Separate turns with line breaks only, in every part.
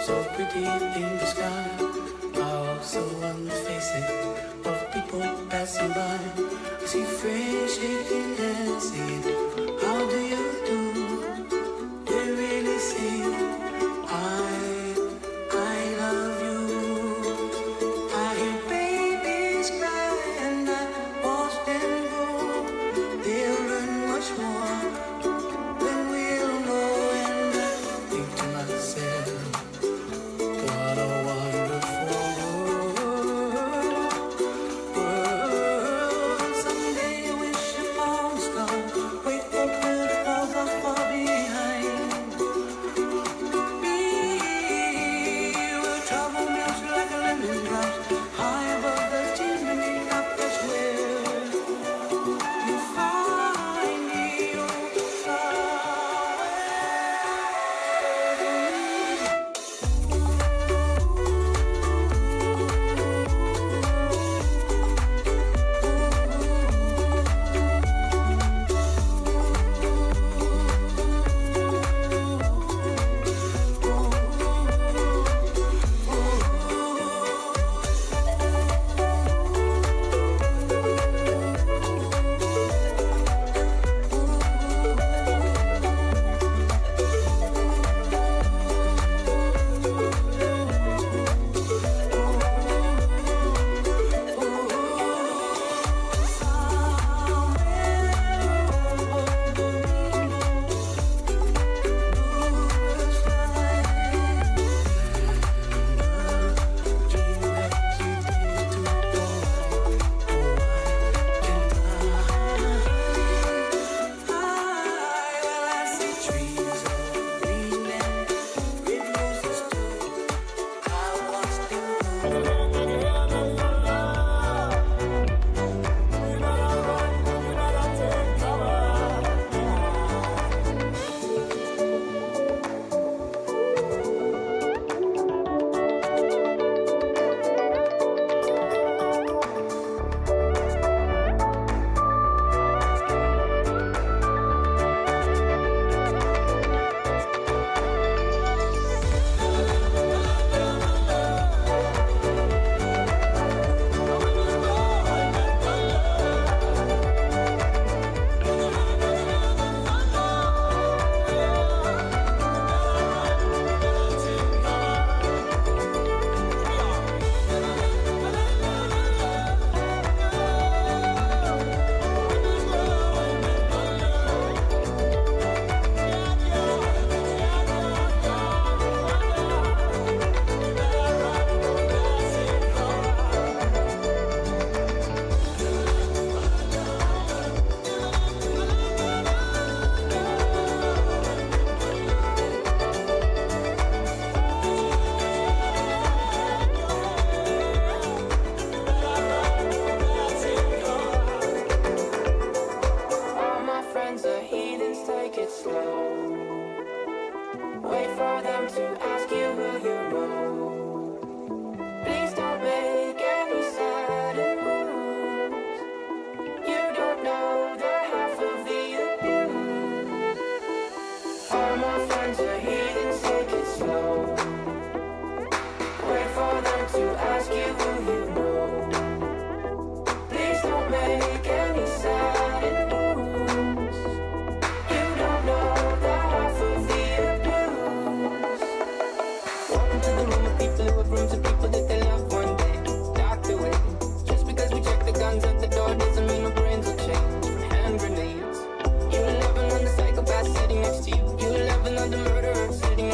so pretty in the sky, also on the faces of people passing by. I see friends shaking hands, saying, how do you do? They really say, I love you. I hear babies cry and I watch them grow. They'll learn much more than we'll know. And I think to myself, what a wonderful world. Someday I wish upon a star, wake up till the clouds are far behind me, where trouble melts like a lemon drops high above the chimney top. That's where you find me, oh,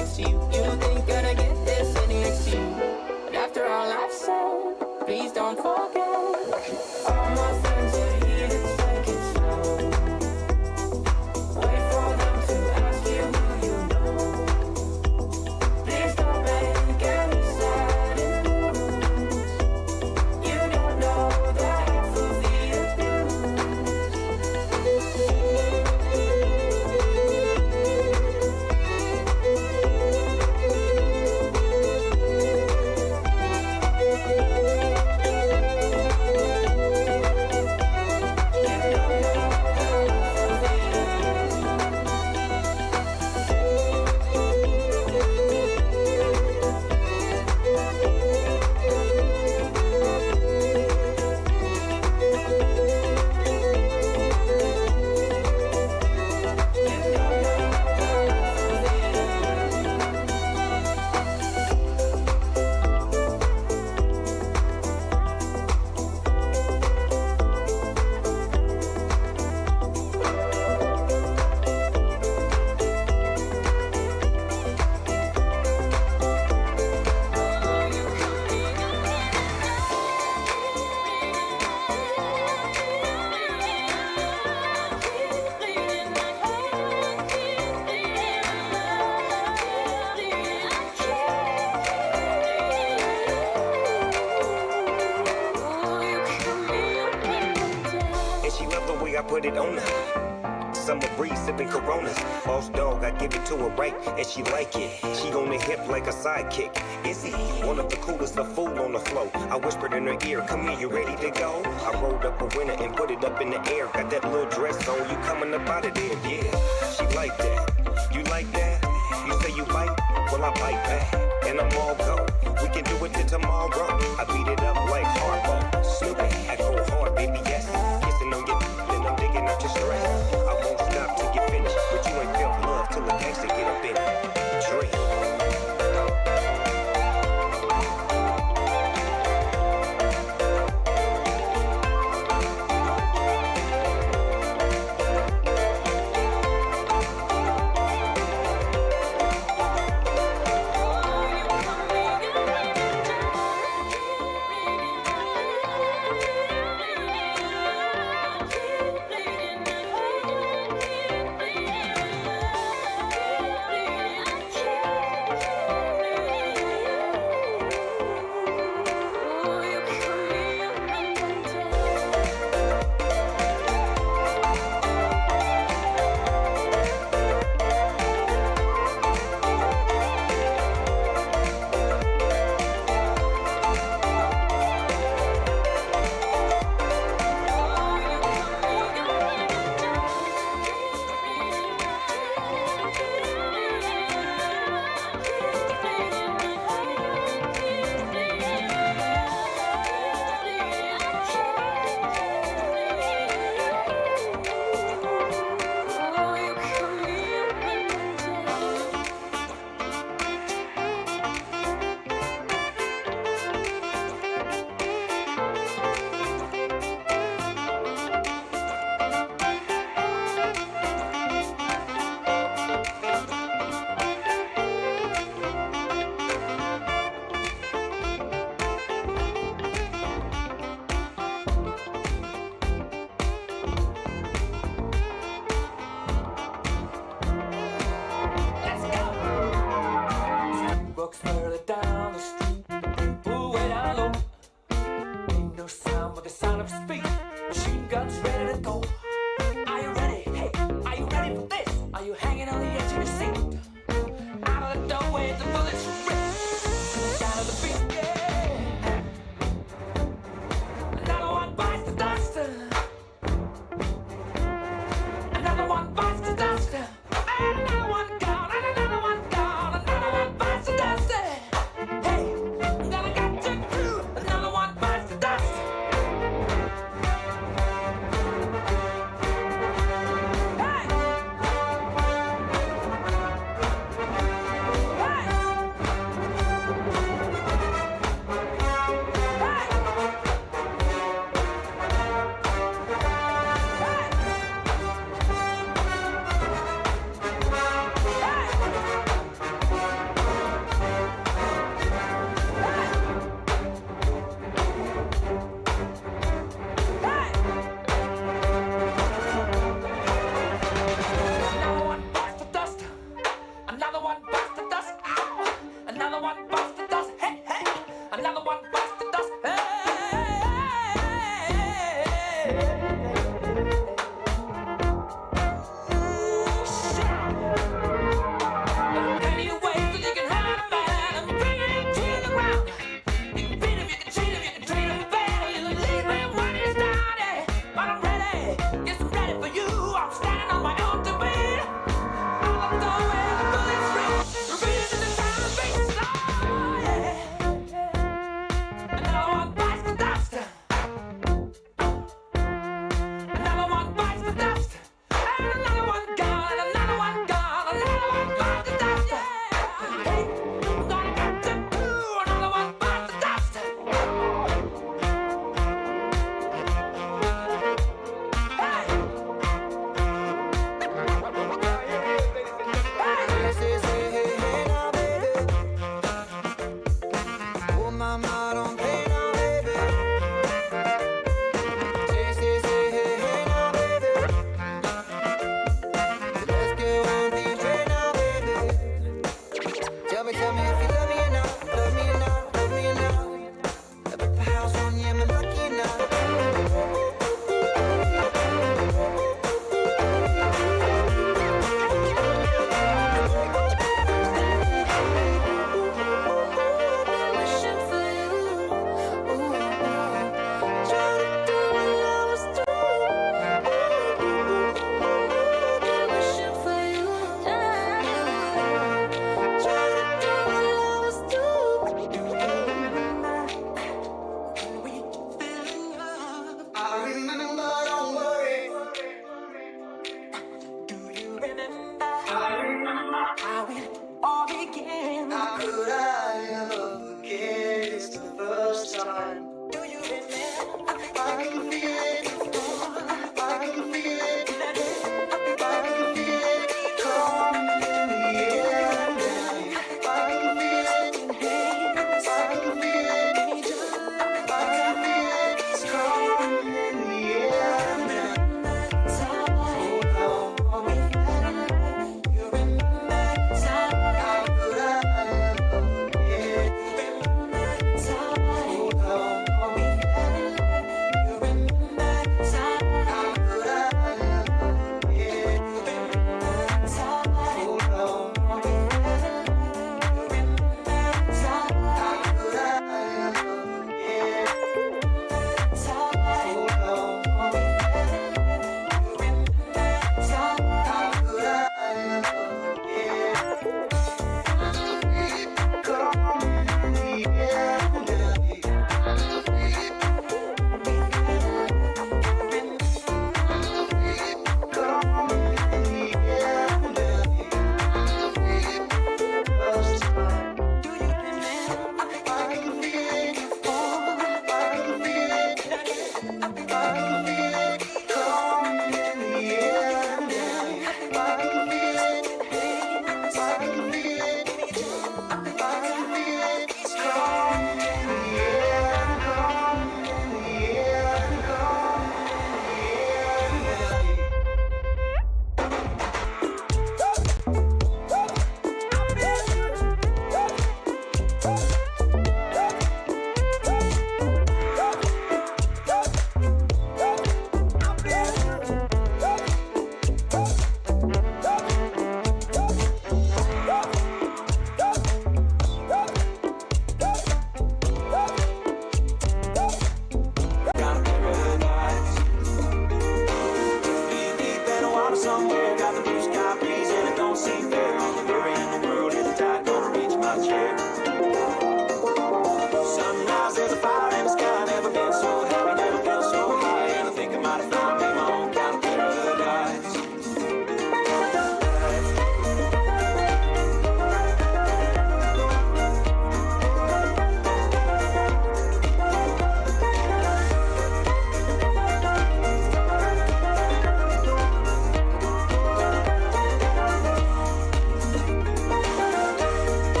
next to you. You think that I get this sitting next to you, but after all I've said, put it on her. Summer breeze sipping Coronas. Boss dog, I give it to her right, and she like it. She on the hip like a sidekick. Is he one of the coolest, a fool on the flow? I whispered in her ear, come here, you ready to go? I rolled up a winner and put it up in the air. Got that little dress on, you coming up out of there, yeah. She like that. You like that? You say you bite? Well, I bite back. And I'm all go. We can do it till tomorrow. I beat it up like hardball. Snoopy, I go hard, baby, yes. Kissing on your then I'm digging out your stress. I won't stop till you finish, but you ain't felt love till the gangster get up in it. Dream.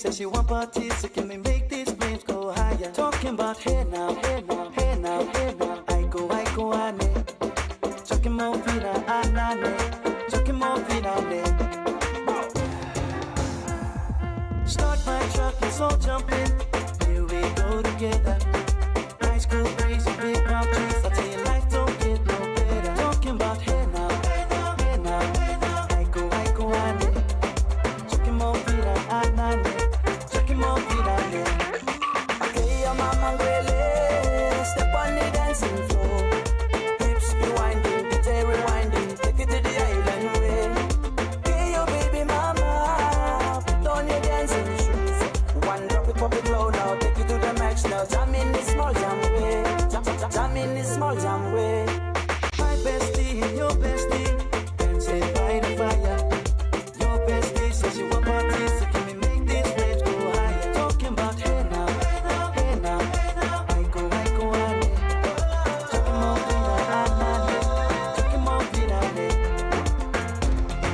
says she want parties, so can we make these flames go higher? Talking about hey now, hey now, hey now, hey now. I go, ane. Chucking more fina, anane. Chucking more fina, start my truck, let's all jump in. Here we go together. High school crazy, big round trees. I tell you, life don't get no better. Talking about hey now, hey now, hey now, hey now. I go, ane. Chucking more fina, anane. Chucking more fina, okay, your mama really step on the dancing floor. Hips be winding, DJ rewinding. Take it to the island way. Hey, your baby mama, put on your dancing shoes. One drop it, pop it low now. Take it to the max now. Jam in this small jam way. Jam in this small jam way. My bestie and your bestie dancing by the fire. Your bestie says she want parties, so can we make these flames go higher? Talking about hey now, hey now, hey now, hey now. I go, ane. Chucking more fina, anane. Chucking more fina,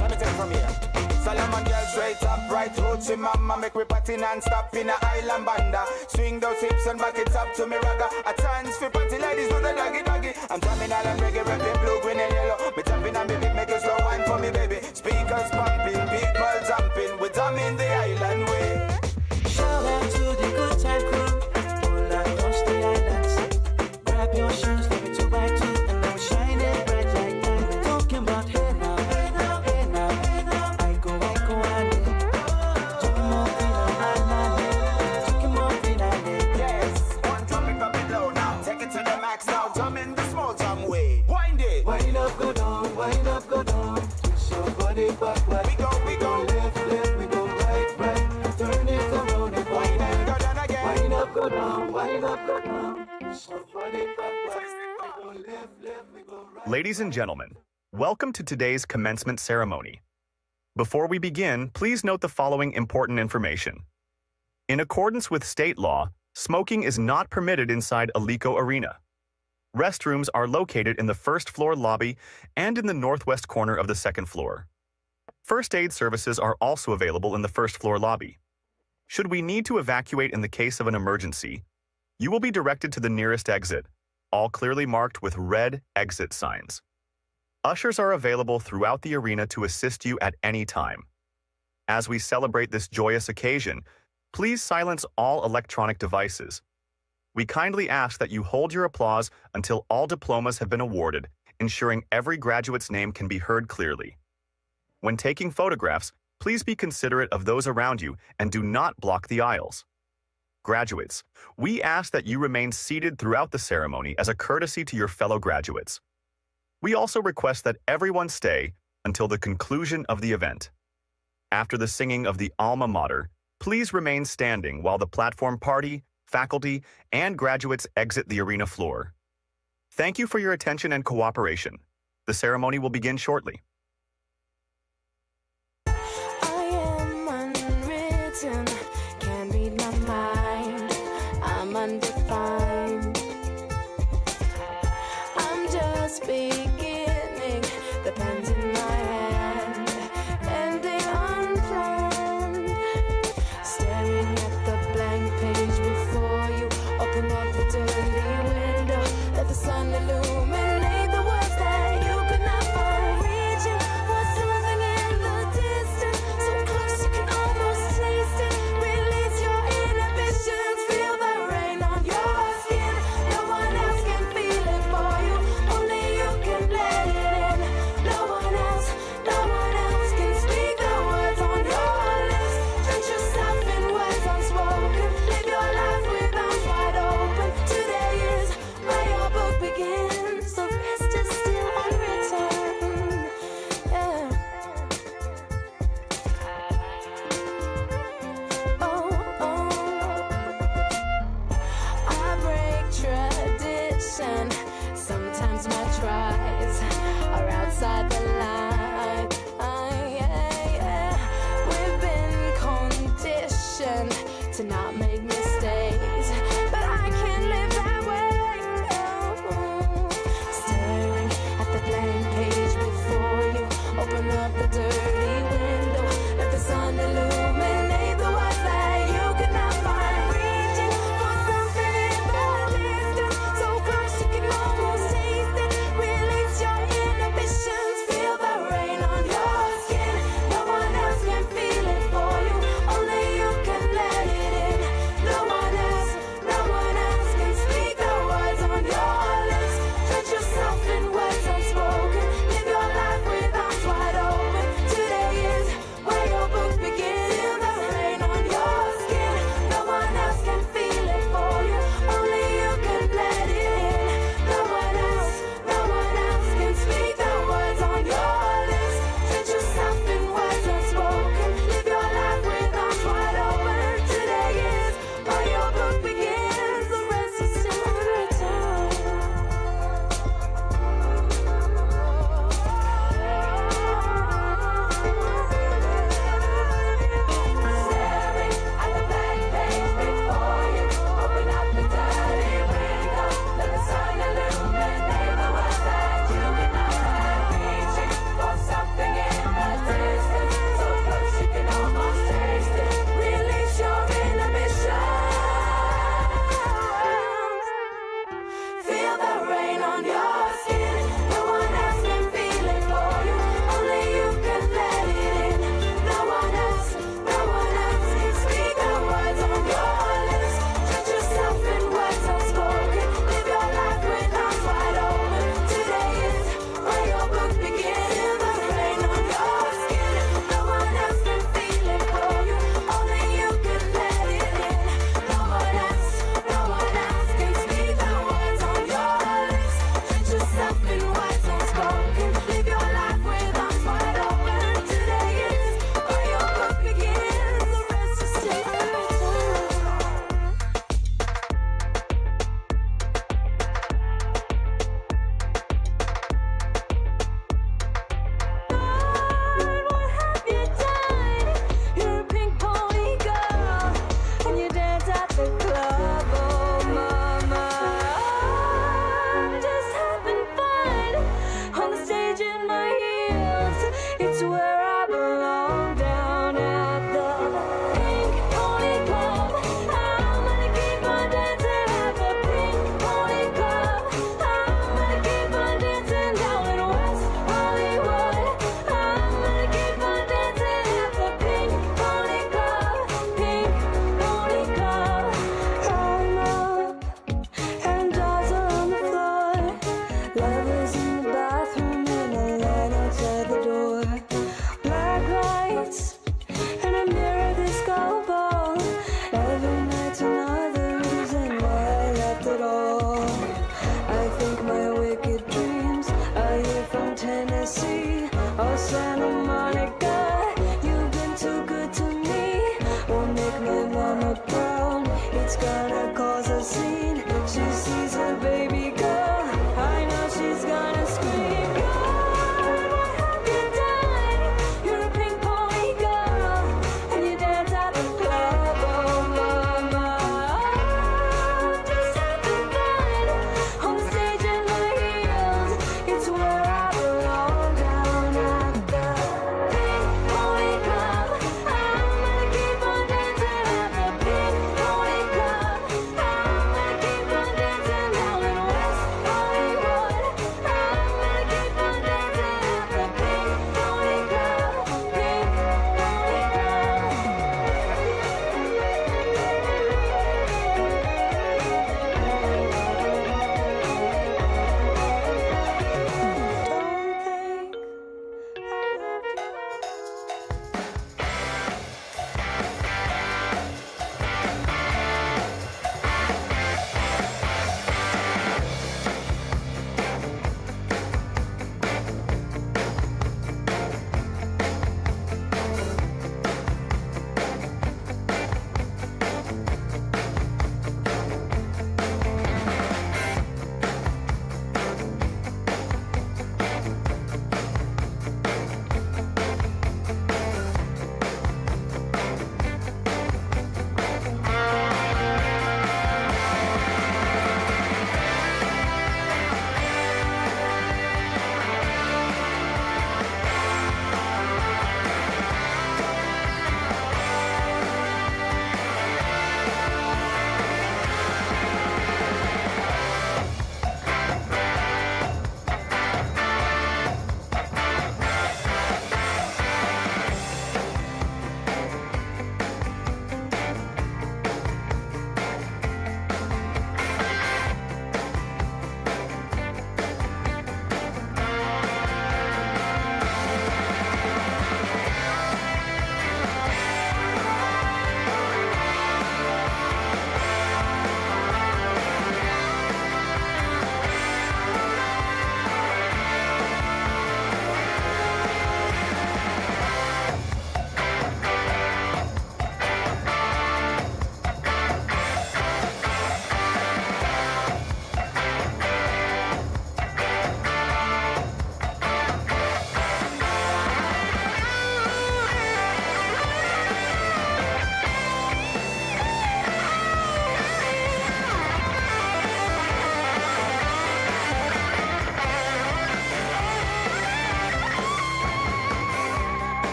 Let me take it from here. Solomon girl straight up, right roots in mama. Make me party non-stop in a island banda. Swing those hips and back it up to me ragga. A chance for party ladies do the doggy doggy. I'm jamming all and reggae, rapping blue, green and yellow. Me jumping and me beat, make a slow wine for me baby. Speakers pumping, people jumping. We jamming the island way.
shout out to the good time crew all across the islands. Grab your shoes, let me 2 by 2, and now we shine it bright like diamonds. Talking about hey now, hey now, hey now, hey now. I go, ane. Chucking more fina, anane. Chucking more fina,
Yes, one drop it low now. Take it to the max now. Jam in the small jam way. Wind it.
wind up, go down, wind up, go down. Twist your body backward.
We go.
Left, we go right. Turn it around and wind up.
Go down again.
Wind up, go down, wind up, go down. Twist your body backward. We go left, we go right.
Ladies and gentlemen, welcome to today's commencement ceremony. Before we begin, please note the following important information. In accordance with state law, smoking is not permitted inside Alico Arena. Restrooms are located in the first floor lobby and in the northwest corner of the second floor. First aid services are also available in the first floor lobby. Should we need to evacuate in the case of an emergency, you will be directed to the nearest exit, all clearly marked with red exit signs. Ushers are available throughout the arena to assist you at any time. As we celebrate this joyous occasion, please silence all electronic devices. We kindly ask that you hold your applause until all diplomas have been awarded, ensuring every graduate's name can be heard clearly. When taking photographs, please be considerate of those around you and do not block the aisles. Graduates, we ask that you remain seated throughout the ceremony as a courtesy to your fellow graduates. We also request that everyone stay until the conclusion of the event. After the singing of the alma mater, please remain standing while the platform party, faculty, and graduates exit the arena floor. Thank you for your attention and cooperation. The ceremony will begin shortly.
I am unwritten, can't read my mind. I'm undefined. I'm just beginning, the pen's in my hand, ending unplanned. Staring at the blank page before you, open up the dirty window, let the sun illuminate the words that you could not find. Reaching for something in the distance, so close you can almost taste it. Release your inhibitions, feel the rain on your skin. No one else can feel it for you, only you can.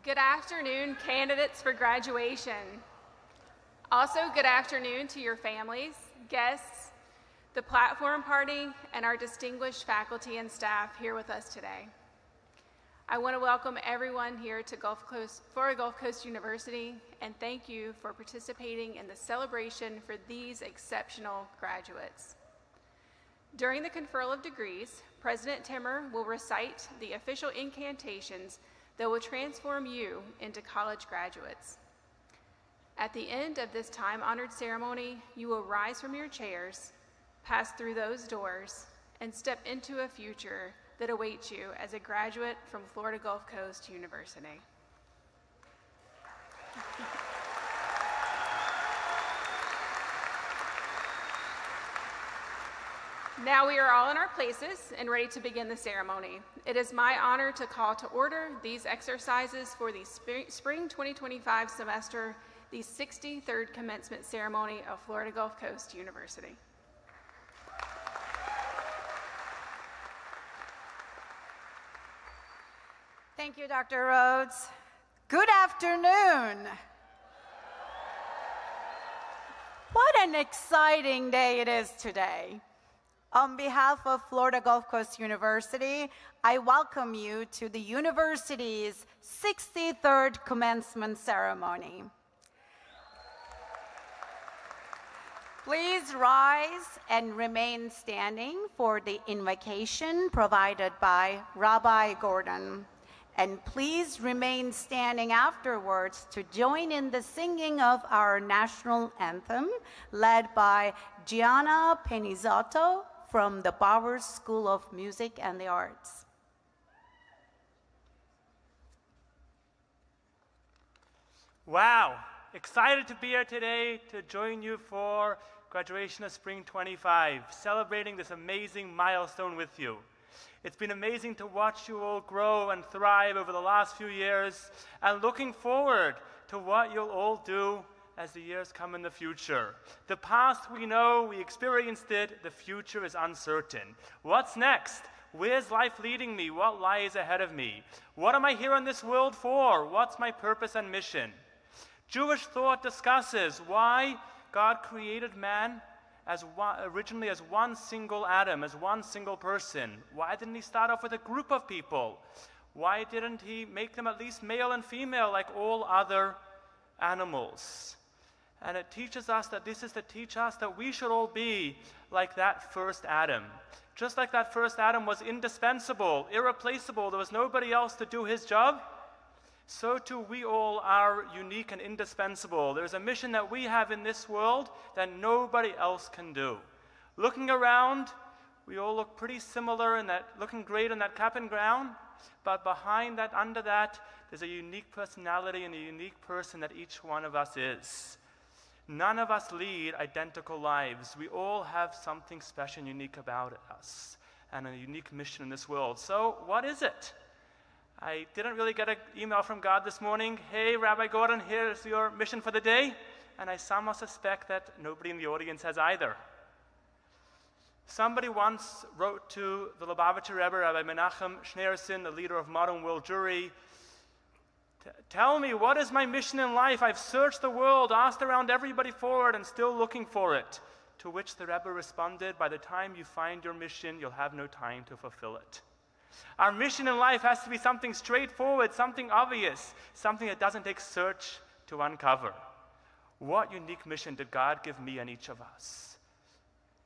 Good afternoon, candidates for graduation. Also, good afternoon to your families, guests, the platform party, and our distinguished faculty and staff here with us today. I want to welcome everyone here to Florida Gulf Coast University, and thank you for participating in the celebration for these exceptional graduates. During the conferral of degrees, President Timmer will recite the official incantations that will transform you into college graduates. At the end of this time-honored ceremony, you will rise from your chairs, pass through those doors, and step into a future that awaits you as a graduate from Florida Gulf Coast University. Now we are all in our places and ready to begin the ceremony. It is my honor to call to order these exercises for the Spring 2025 semester, the 63rd commencement ceremony of Florida Gulf Coast University.
Thank you, Dr. Rhodes. Good afternoon. What an exciting day it is today. On behalf of Florida Gulf Coast University, I welcome you to the university's 63rd commencement ceremony. Please rise and remain standing for the invocation provided by Rabbi Gordon. And please remain standing afterwards to join in the singing of our national anthem, led by Gianna Penizotto from the Bowers School of Music and the Arts.
Wow, excited to be here today to join you for graduation of Spring 25, celebrating this amazing milestone with you. It's been amazing to watch you all grow and thrive over the last few years, and looking forward to what you'll all do as the years come in the future. The past we know, we experienced it, the future is uncertain. What's next? Where's life leading me? What lies ahead of me? What am I here in this world for? What's my purpose and mission? Jewish thought discusses why God created man originally as one single atom, as one single person. Why didn't he start off with a group of people? Why didn't he make them at least male and female like all other animals? And it teaches us that this is to teach us that we should all be like that first Adam. Just like that first Adam was indispensable, irreplaceable, there was nobody else to do his job, so too we all are unique and indispensable. There's a mission that we have in this world that nobody else can do. Looking around, we all look pretty similar in that, looking great in that cap and gown, but behind that, under that, there's a unique personality and a unique person that each one of us is. None of us lead identical lives. We all have something special and unique about us and a unique mission in this world. So what is it? I didn't really get an email from God this morning. Hey, Rabbi Gordon, here's your mission for the day. And I somehow suspect that nobody in the audience has either. Somebody once wrote to the Lubavitcher Rebbe, Rabbi Menachem Schneerson, the leader of Modern World Jewry, tell me, what is my mission in life? I've searched the world, asked around everybody for it, and still looking for it. To which the Rebbe responded, by the time you find your mission, you'll have no time to fulfill it. Our mission in life has to be something straightforward, something obvious, something that doesn't take search to uncover. What unique mission did God give me and each of us?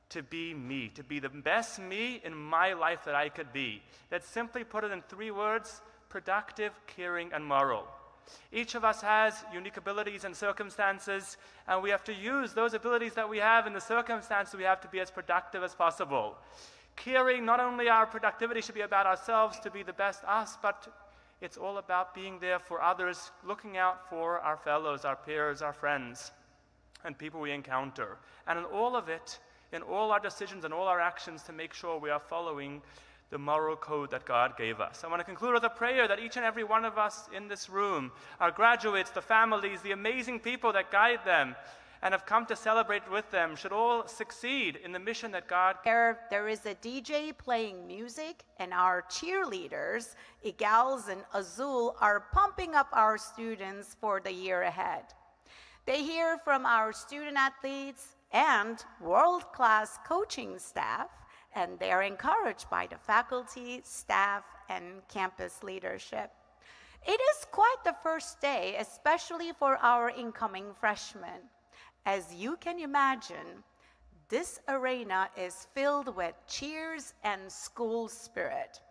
To be me, to be the best me in my life that I could be. That simply put it in 3 words, productive, caring, and moral. Each of us has unique abilities and circumstances, and we have to use those abilities that we have in the circumstances we have to be as productive as possible. Caring, not only our productivity should be about ourselves to be the best us, but it's all about being there for others, looking out for our fellows, our peers, our friends, and people we encounter. And in all of it, in all our decisions and all our actions, to make sure we are following the moral code that God gave us. I want to conclude with a prayer that each and every one of us in this room, our graduates, the families, the amazing people that guide them, and have come to celebrate with them should all succeed in the mission that God.
There is a DJ playing music, and our cheerleaders, Igals and Azul, are pumping up our students for the year ahead. They hear from our student athletes and world-class coaching staff, and they are encouraged by the faculty, staff, and campus leadership. It is quite the first day, especially for our incoming freshmen. As you can imagine, this arena is filled with cheers and school spirit.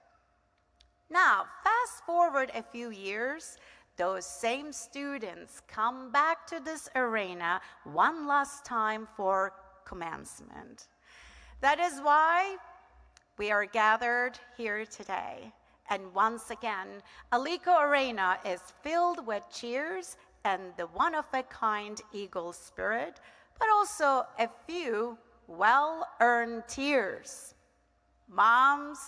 Now, fast forward a few years, those same students come back to this arena one last time for commencement. That is why we are gathered here today. And once again, Alico Arena is filled with cheers and the one-of-a-kind Eagle spirit, but also a few well-earned tears. Moms,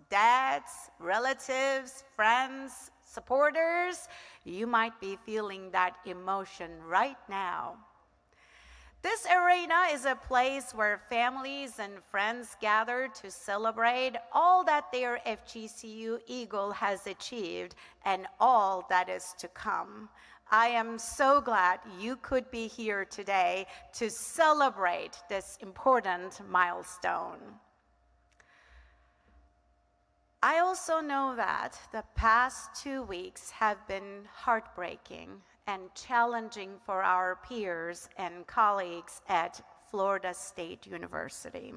dads, relatives, friends, supporters, you might be feeling that emotion right now. This arena is a place where families and friends gather to celebrate all that their FGCU Eagle has achieved and all that is to come. I am so glad you could be here today to celebrate this important milestone. I also know that the past 2 weeks have been heartbreaking and challenging for our peers and colleagues at Florida State University.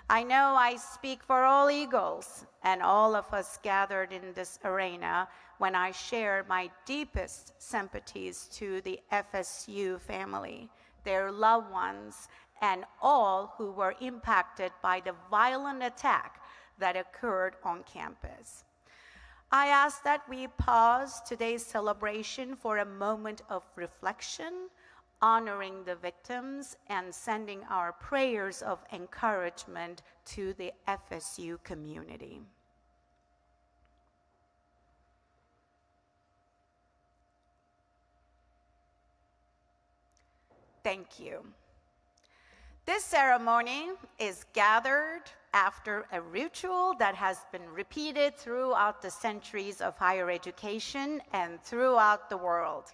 I know I speak for all Eagles and all of us gathered in this arena when I share my deepest sympathies to the FSU family, their loved ones, and all who were impacted by the violent attack that occurred on campus. I ask that we pause today's celebration for a moment of reflection, honoring the victims and sending our prayers of encouragement to the FSU community. Thank you. This ceremony is gathered after a ritual that has been repeated throughout the centuries of higher education and throughout the world.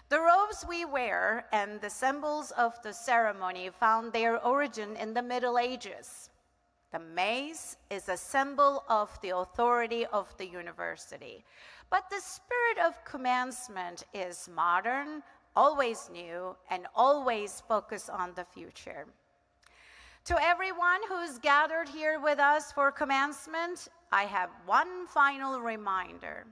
The robes we wear and the symbols of the ceremony found their origin in the Middle Ages. The mace is a symbol of the authority of the university, but the spirit of commencement is modern, always new, and always focused on the future. To everyone who's gathered here with us for commencement, I have one final reminder.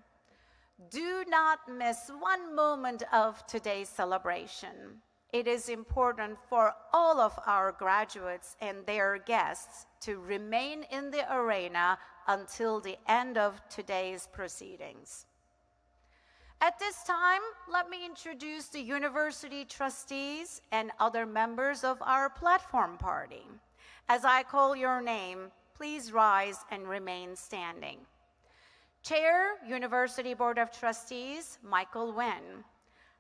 Do not miss one moment of today's celebration. It is important for all of our graduates and their guests to remain in the arena until the end of today's proceedings. At this time, let me introduce the university trustees and other members of our platform party. As I call your name, please rise and remain standing. Chair, University Board of Trustees, Michael Nguyen.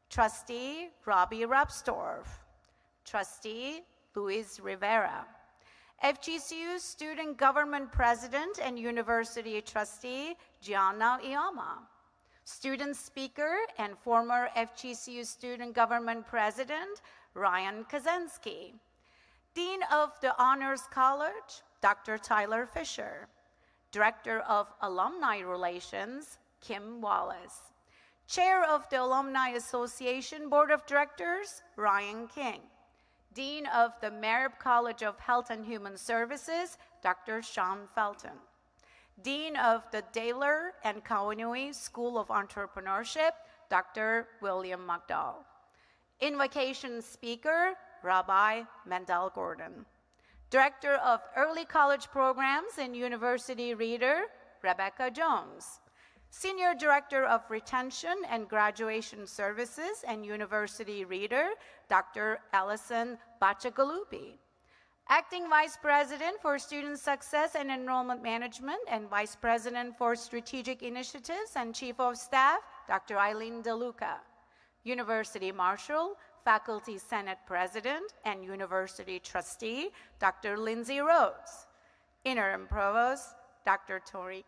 Trustee, Robbie Rapsdorf. Trustee, Luis Rivera. FGCU Student Government President and University Trustee, Gianna Iama. Student Speaker and former FGCU Student Government President, Ryan Kaczynski. Dean of the Honors College, Dr. Tyler Fisher. Director of Alumni Relations, Kim Wallace. Chair of the Alumni Association Board of Directors, Ryan King. Dean of the Merritt College of Health and Human Services, Dr. Sean Felton. Dean of the Daler and Kawanui School of Entrepreneurship, Dr. William McDowell. Invocation speaker, Rabbi Mendel Gordon. Director of Early College Programs and University Reader, Rebecca Jones. Senior Director of Retention and Graduation Services and University Reader, Dr. Allison Bachagalupi. Acting Vice President for Student Success and Enrollment Management and Vice President for Strategic Initiatives and Chief of Staff, Dr. Eileen DeLuca. University Marshal, Faculty Senate President and University Trustee, Dr. Lindsay Rhodes. Interim Provost, Dr.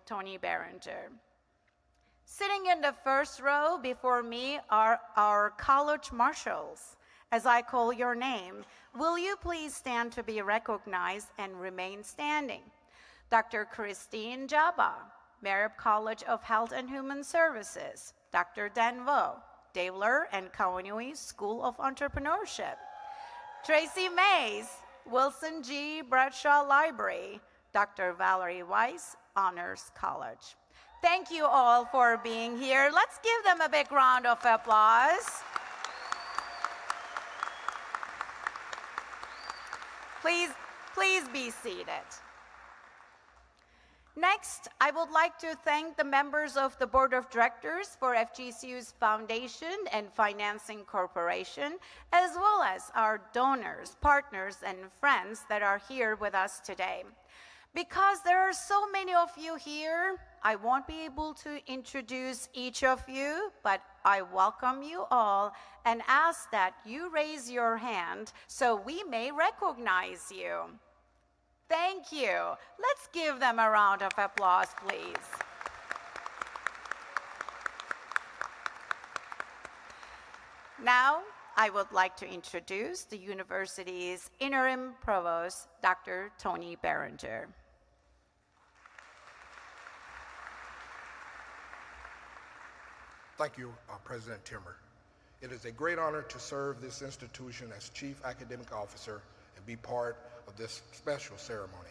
Tony Berenger. Sitting in the first row before me are our college marshals. As I call your name, will you please stand to be recognized and remain standing? Dr. Christine Jaba, Merritt College of Health and Human Services. Dr. Dan Vo, Daimler and Kawanui School of Entrepreneurship. Tracy Mays, Wilson G. Bradshaw Library. Dr. Valerie Weiss, Honors College. Thank you all for being here. Let's give them a big round of applause. Please be seated. Next, I would like to thank the members of the Board of Directors for FGCU's Foundation and Financing Corporation, as well as our donors, partners, and friends that are here with us today. Because there are so many of you here, I won't be able to introduce each of you, but I welcome you all and ask that you raise your hand so we may recognize you. Thank you. Let's give them a round of applause, please. Now, I would like to introduce the university's interim provost, Dr. Tony Berenger.
Thank you, President Timmer. It is a great honor to serve this institution as Chief Academic Officer and be part of this special ceremony.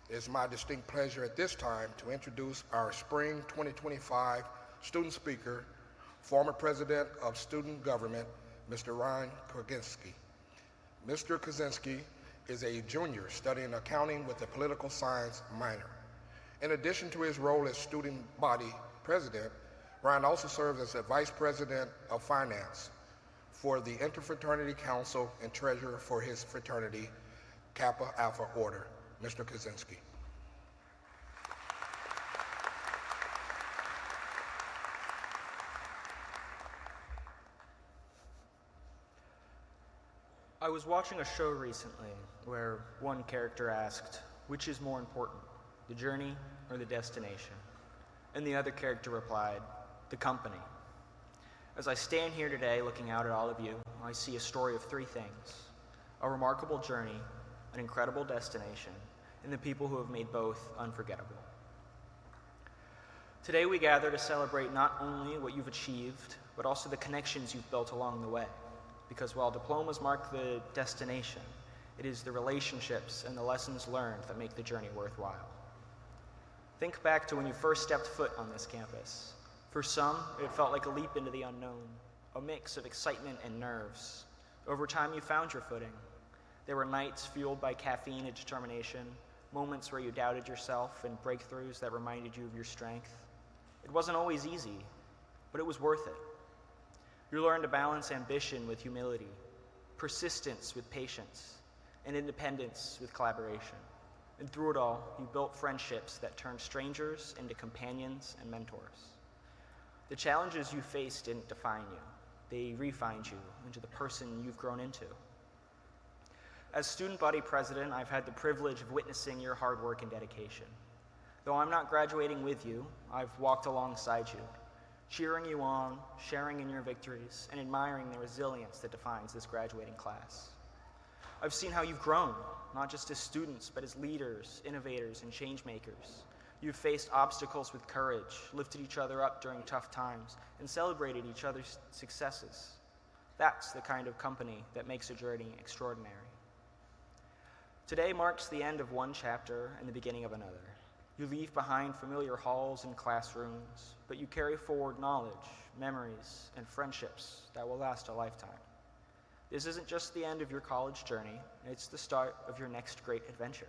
It is my distinct pleasure at this time to introduce our Spring 2025 student speaker, former President of Student Government, Mr. Ryan Koginski. Mr. Koginski is a junior studying accounting with a political science minor. In addition to his role as student body president, Ryan also serves as a Vice President of Finance for the Interfraternity Council and Treasurer for his fraternity, Kappa Alpha Order. Mr. Koginski.
I was watching a show recently where one character asked, which is more important, the journey or the destination? And the other character replied, the company. As I stand here today looking out at all of you, I see a story of three things: a remarkable journey, an incredible destination, and the people who have made both unforgettable. Today we gather to celebrate not only what you've achieved, but also the connections you've built along the way. Because while diplomas mark the destination, it is the relationships and the lessons learned that make the journey worthwhile. Think back to when you first stepped foot on this campus. For some, it felt like a leap into the unknown, a mix of excitement and nerves. Over time, you found your footing. There were nights fueled by caffeine and determination, moments where you doubted yourself, and breakthroughs that reminded you of your strength. It wasn't always easy, but it was worth it. You learned to balance ambition with humility, persistence with patience, and independence with collaboration. And through it all, you built friendships that turned strangers into companions and mentors. The challenges you faced didn't define you. They refined you into the person you've grown into. As student body president, I've had the privilege of witnessing your hard work and dedication. Though I'm not graduating with you, I've walked alongside you, cheering you on, sharing in your victories, and admiring the resilience that defines this graduating class. I've seen how you've grown, not just as students, but as leaders, innovators, and change makers. You've faced obstacles with courage, lifted each other up during tough times, and celebrated each other's successes. That's the kind of company that makes a journey extraordinary. Today marks the end of one chapter and the beginning of another. You leave behind familiar halls and classrooms, but you carry forward knowledge, memories, and friendships that will last a lifetime. This isn't just the end of your college journey, it's the start of your next great adventure.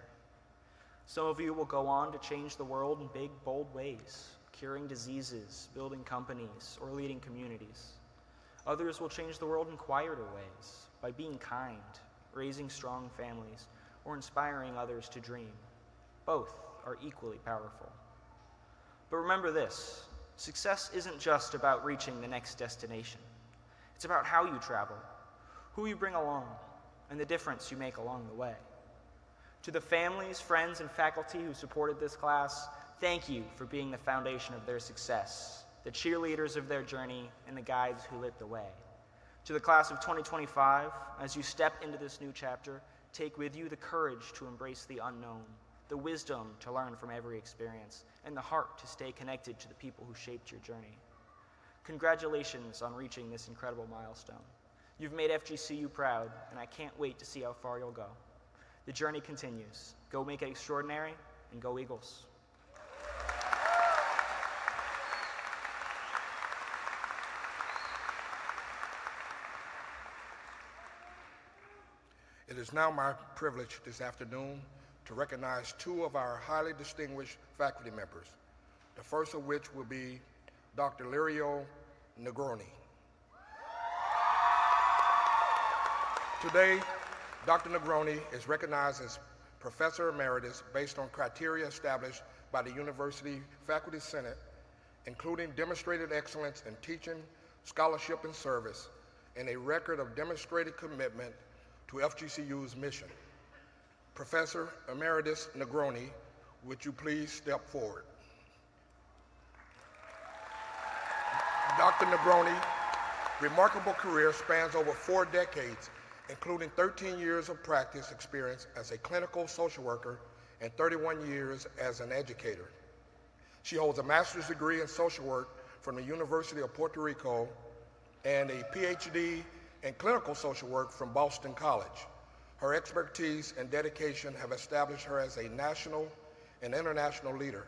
Some of you will go on to change the world in big, bold ways, curing diseases, building companies, or leading communities. Others will change the world in quieter ways, by being kind, raising strong families, or inspiring others to dream. Both are equally powerful. But remember this, success isn't just about reaching the next destination. It's about how you travel, who you bring along, and the difference you make along the way. To the families, friends, and faculty who supported this class, thank you for being the foundation of their success, the cheerleaders of their journey, and the guides who lit the way. To the class of 2025, as you step into this new chapter, take with you the courage to embrace the unknown, the wisdom to learn from every experience, and the heart to stay connected to the people who shaped your journey. Congratulations on reaching this incredible milestone. You've made FGCU proud, and I can't wait to see how far you'll go. The journey continues. Go make it extraordinary, and go Eagles.
It is now my privilege this afternoon to recognize two of our highly distinguished faculty members, the first of which will be Dr. Lirio Negroni. Today, Dr. Negroni is recognized as Professor Emeritus based on criteria established by the University Faculty Senate, including demonstrated excellence in teaching, scholarship, and service, and a record of demonstrated commitment to FGCU's mission. Professor Emeritus Negroni, would you please step forward? Dr. Negroni's remarkable career spans over 4 decades, including 13 years of practice experience as a clinical social worker and 31 years as an educator. She holds a master's degree in social work from the University of Puerto Rico and a PhD in clinical social work from Boston College. Her expertise and dedication have established her as a national and international leader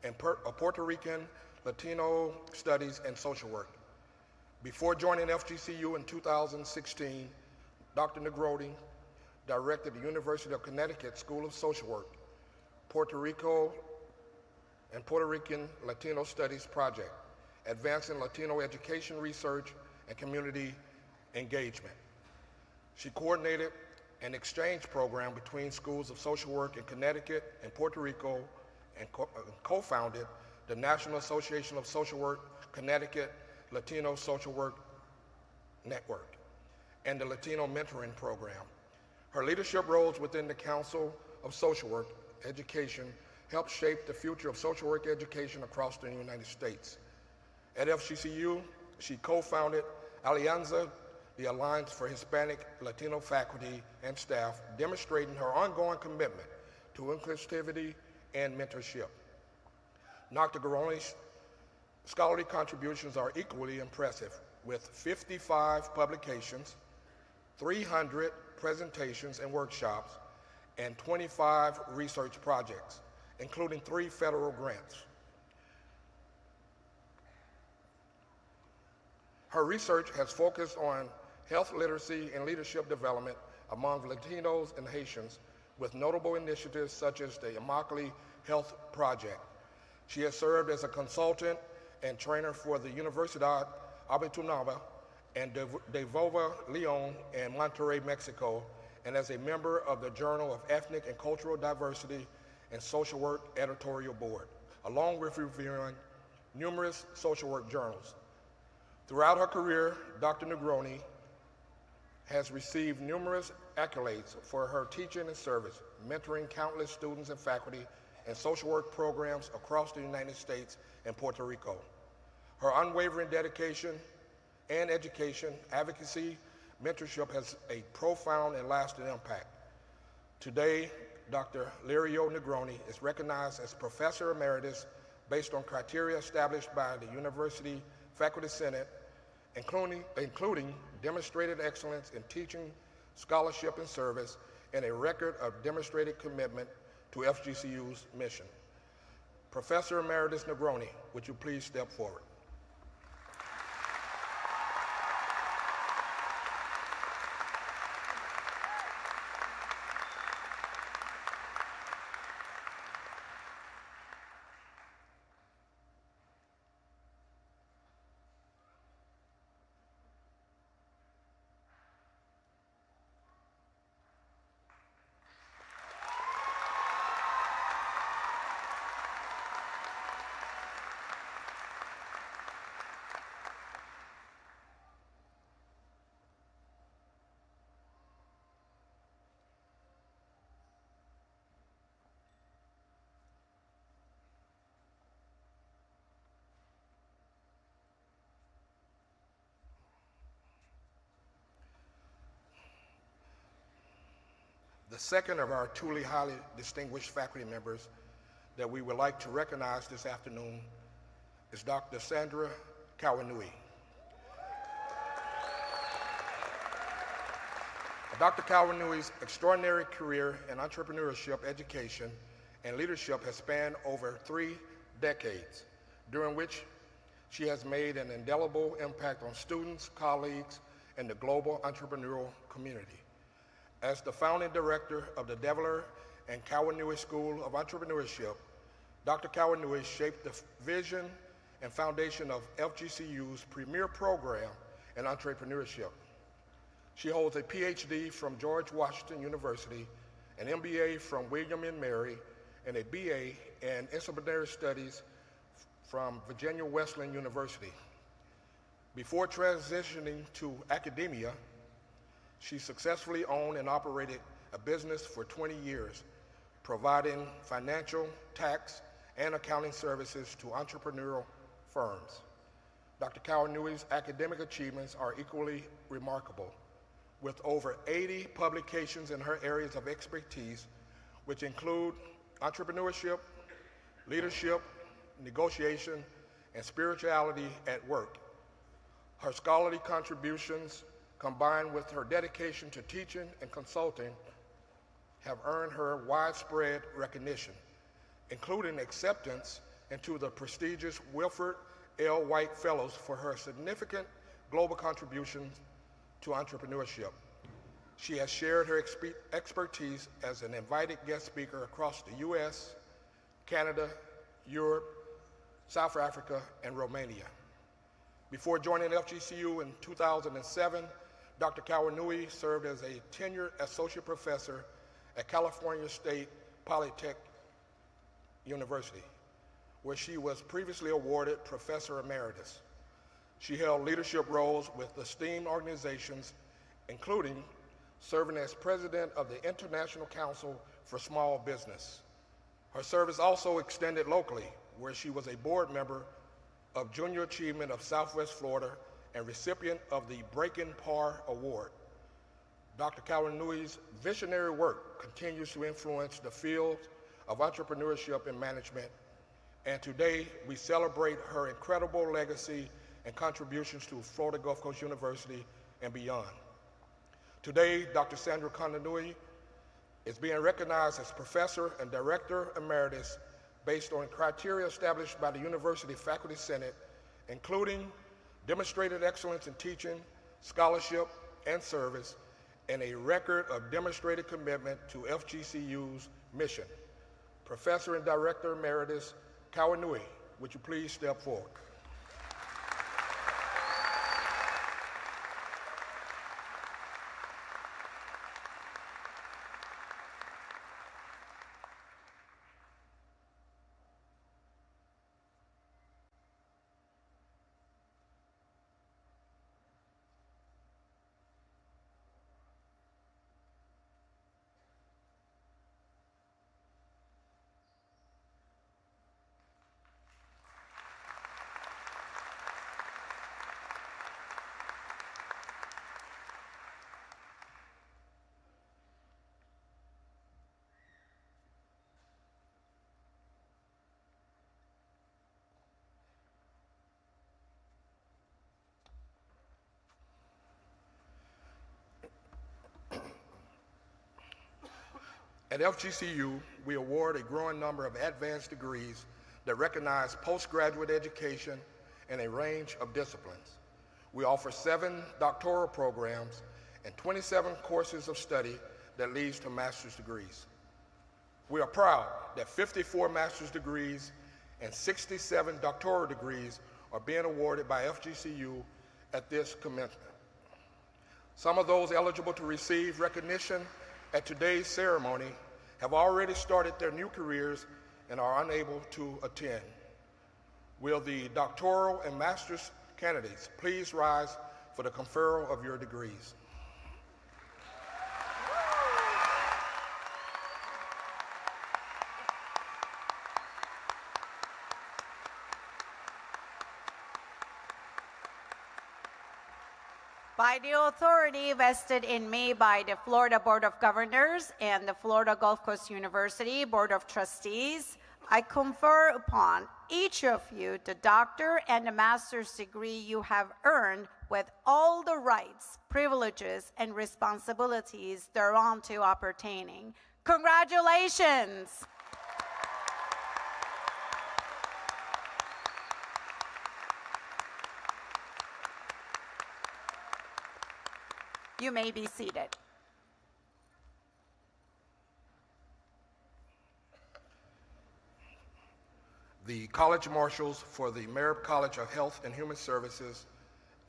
in Puerto Rican Latino studies and social work. Before joining FGCU in 2016, Dr. Negroni directed the University of Connecticut School of Social Work, Puerto Rico and Puerto Rican Latino Studies Project, advancing Latino education research and community engagement. She coordinated an exchange program between schools of social work in Connecticut and Puerto Rico and co-founded the National Association of Social Work Connecticut Latino Social Work Network and the Latino Mentoring Program. Her leadership roles within the Council of Social Work Education helped shape the future of social work education across the United States. At FGCU, she co-founded Alianza, the Alliance for Hispanic Latino Faculty and Staff, demonstrating her ongoing commitment to inclusivity and mentorship. Dr. Negroni's scholarly contributions are equally impressive, with 55 publications, 300 presentations and workshops, and 25 research projects, including 3 federal grants. Her research has focused on health literacy and leadership development among Latinos and Haitians, with notable initiatives such as the Immokalee Health Project. She has served as a consultant and trainer for the Universidad Autónoma and de Nuevo León in Monterrey, Mexico, and as a member of the Journal of Ethnic and Cultural Diversity and Social Work Editorial Board, along with reviewing numerous social work journals. Throughout her career, Dr. Negroni has received numerous accolades for her teaching and service, mentoring countless students and faculty in social work programs across the United States and Puerto Rico. Her unwavering dedication and education, advocacy, mentorship has a profound and lasting impact. Today, Dr. Lirio Negroni is recognized as Professor Emeritus based on criteria established by the University Faculty Senate, including demonstrated excellence in teaching, scholarship, and service, and a record of demonstrated commitment to FGCU's mission. Professor Emeritus Negroni, would you please step forward? The second of our truly highly distinguished faculty members that we would like to recognize this afternoon is Dr. Sandra Kawanui. Dr. Kawanui's extraordinary career in entrepreneurship, education, and leadership has spanned over 3 decades, during which she has made an indelible impact on students, colleagues, and the global entrepreneurial community. As the founding director of the Devler and Kawanui School of Entrepreneurship, Dr. Kawanui shaped the vision and foundation of FGCU's premier program in entrepreneurship. She holds a PhD from George Washington University, an MBA from William & Mary, and a BA in Interdisciplinary Studies from Virginia Wesleyan University. Before transitioning to academia, she successfully owned and operated a business for 20 years, providing financial, tax, and accounting services to entrepreneurial firms. Dr. Kawanui's academic achievements are equally remarkable, with over 80 publications in her areas of expertise, which include entrepreneurship, leadership, negotiation, and spirituality at work. Her scholarly contributions, combined with her dedication to teaching and consulting, have earned her widespread recognition, including acceptance into the prestigious Wilford L. White Fellows for her significant global contributions to entrepreneurship. She has shared her expertise as an invited guest speaker across the US, Canada, Europe, South Africa, and Romania. Before joining FGCU in 2007, Dr. Kawanui served as a tenured associate professor at California State Polytechnic University, where she was previously awarded Professor Emeritus. She held leadership roles with esteemed organizations, including serving as president of the International Council for Small Business. Her service also extended locally, where she was a board member of Junior Achievement of Southwest Florida and recipient of the Breaking Par Award. Dr. Kawanui's visionary work continues to influence the field of entrepreneurship and management, and today we celebrate her incredible legacy and contributions to Florida Gulf Coast University and beyond. Today, Dr. Sandra Kawanui is being recognized as Professor and Director Emeritus based on criteria established by the University Faculty Senate, including demonstrated excellence in teaching, scholarship, and service, and a record of demonstrated commitment to FGCU's mission. Professor and Director Emeritus Kawanui, would you please step forward? At FGCU, we award a growing number of advanced degrees that recognize postgraduate education in a range of disciplines. We offer 7 doctoral programs and 27 courses of study that leads to master's degrees. We are proud that 54 master's degrees and 67 doctoral degrees are being awarded by FGCU at this commencement. Some of those eligible to receive recognition at today's ceremony have already started their new careers and are unable to attend. Will the doctoral and master's candidates please rise for the conferral of your degrees?
By the authority vested in me by the Florida Board of Governors and the Florida Gulf Coast University Board of Trustees, I confer upon each of you the doctor and the master's degree you have earned with all the rights, privileges, and responsibilities thereunto appertaining. Congratulations! You may be seated.
The College Marshals for the Merritt College of Health and Human Services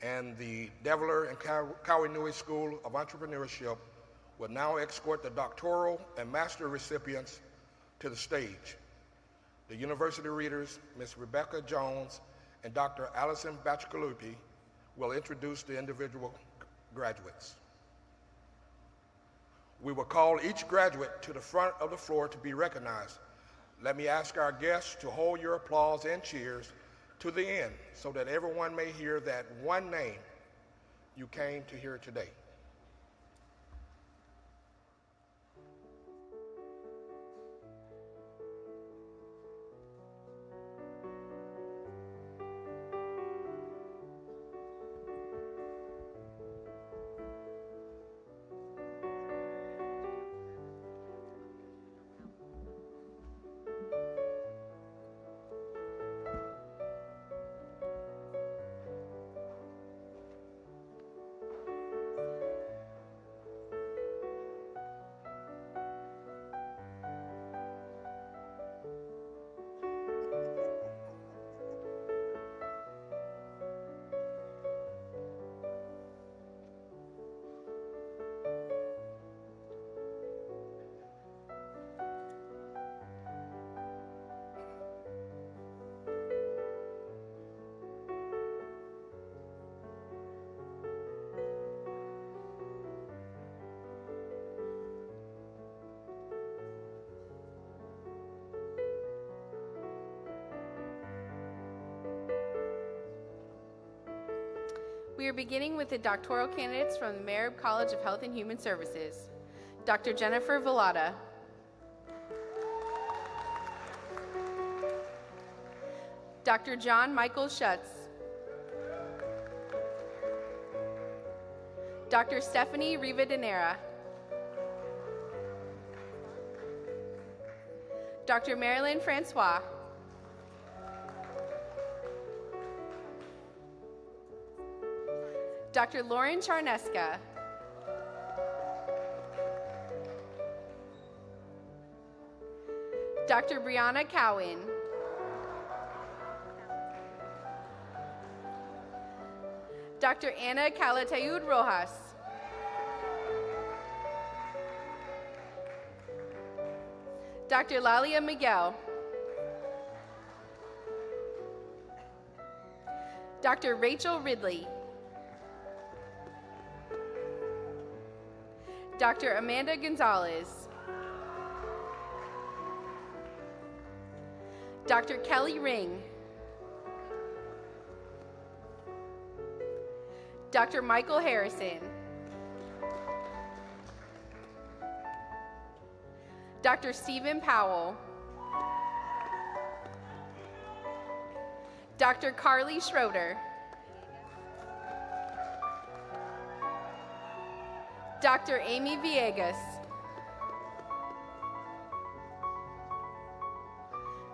and the Devler and Kawanui School of Entrepreneurship will now escort the doctoral and master recipients to the stage. The university readers, Ms. Rebecca Jones and Dr. Allison Bacigalupi, will introduce the individual graduates. We will call each graduate to the front of the floor to be recognized. Let me ask our guests to hold your applause and cheers to the end so that everyone may hear that one name you came to hear today.
We are beginning with the doctoral candidates from the Merritt College of Health and Human Services. Dr. Jennifer Villada. Dr. John Michael Schutz. Dr. Stephanie Rivadeneira. Dr. Marilyn Francois. Dr. Lauren Charneska. Dr. Brianna Cowan. Dr. Anna Calatayud Rojas. Dr. Lalia Miguel. Dr. Rachel Ridley. Dr. Amanda Gonzalez. Dr. Kelly Ring. Dr. Michael Harrison. Dr. Stephen Powell. Dr. Carly Schroeder. Dr. Amy Villegas.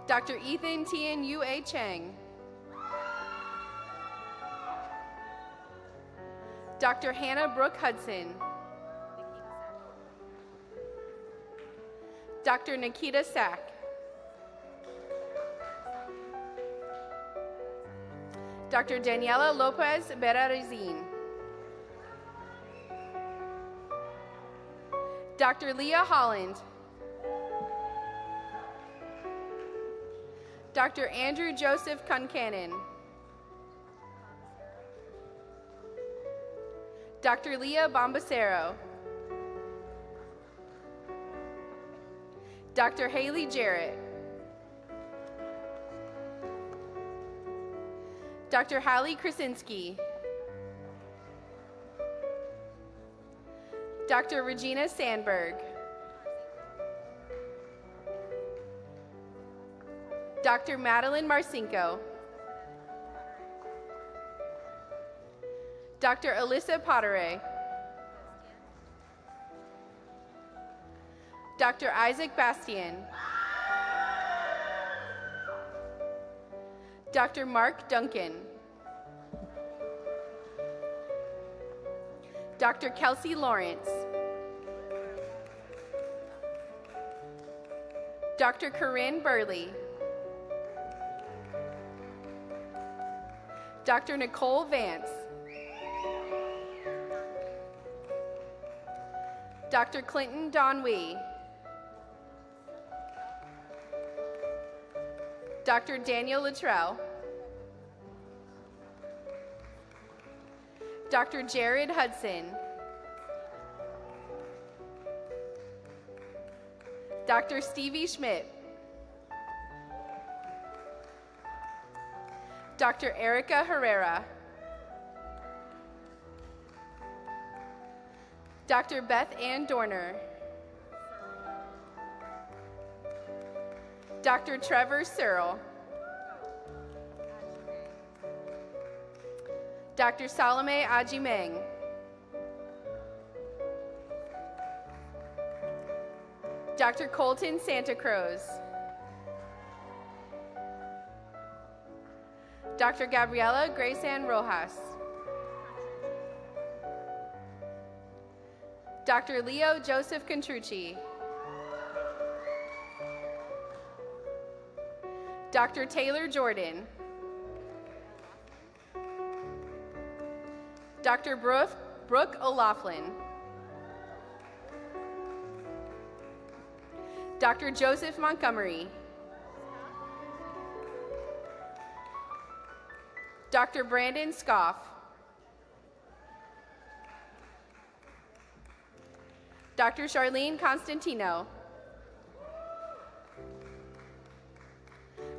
Dr. Ethan Tien Yue Cheng. Dr. Hannah Brooke Hudson. Dr. Nikita Sack. Dr. Daniela Lopez Berrazin. Dr. Leah Holland. Dr. Andrew Joseph Concanon. Dr. Leah Bombacero. Dr. Haley Jarrett. Dr. Hallie Krasinski. Dr. Regina Sandberg. Dr. Madeline Marcinko. Dr. Alyssa Potteray. Dr. Isaac Bastian. Dr. Mark Duncan. Dr. Kelsey Lawrence. Dr. Corinne Burley. Dr. Nicole Vance. Dr. Clinton Donwee. Dr. Daniel Luttrell. Dr. Jared Hudson. Dr. Stevie Schmidt. Dr. Erica Herrera. Dr. Beth Ann Dorner. Dr. Trevor Searle. Dr. Salome Ajimeng. Dr. Colton Santa Cruz. Dr. Gabriela Graysan Rojas. Dr. Leo Joseph Contrucci. Dr. Taylor Jordan. Dr. Brooke O'Laughlin. Dr. Joseph Montgomery. Dr. Brandon Scoff. Dr. Charlene Constantino.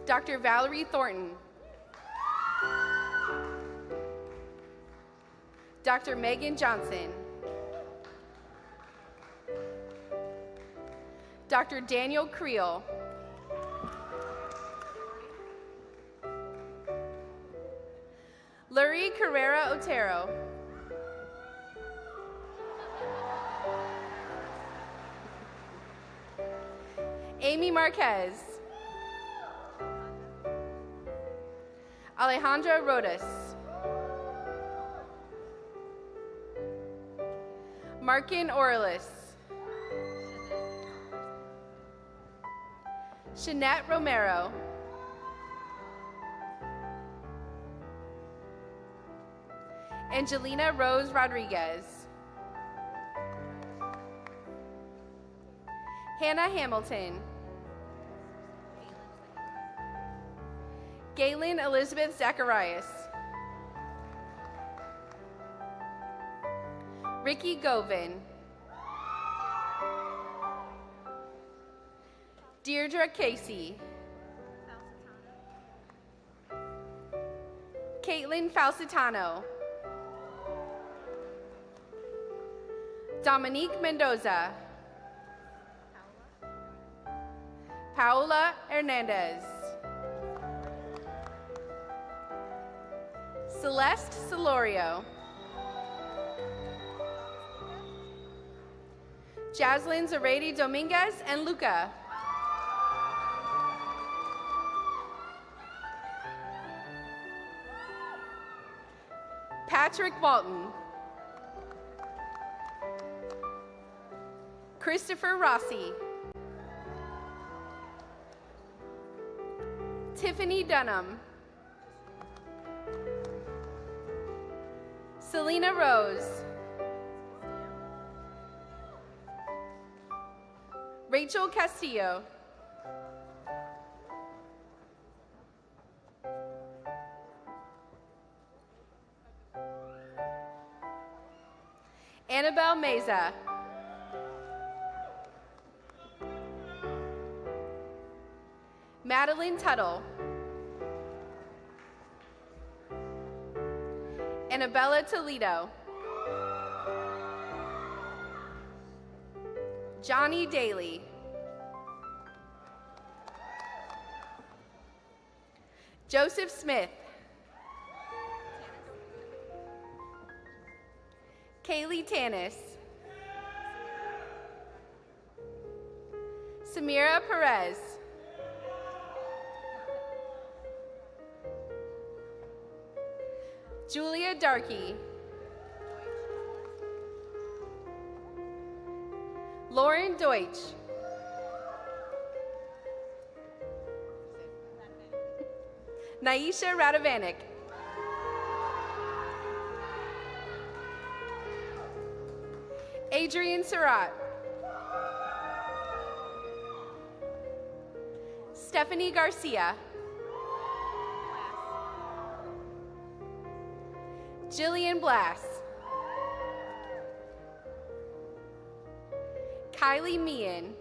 Dr. Valerie Thornton. Dr. Megan Johnson. Dr. Daniel Creel. Lurie Carrera Otero. Amy Marquez. Alejandra Rodas. Markin Orlis. Shanette Romero. Angelina Rose Rodriguez. Hannah Hamilton. Galen Elizabeth Zacharias. Ricky Govin. Deirdre Casey. Caitlin Falsitano. Dominique Mendoza. Paola Hernandez. Celeste Celorio. Jaslyn Zarady Dominguez and Luca. Patrick Walton. Christopher Rossi. Tiffany Dunham. Selena Rose. Rachel Castillo. Annabelle Meza. Madeline Tuttle. Annabella Toledo. Johnny Daly. Joseph Smith. Kaylee Tanis. Samira Perez. Julia Darkey. Lauren Deutsch. Naisha Radovanik. Adrian Surratt. Stephanie Garcia. Jillian Blass. Kylie Meehan.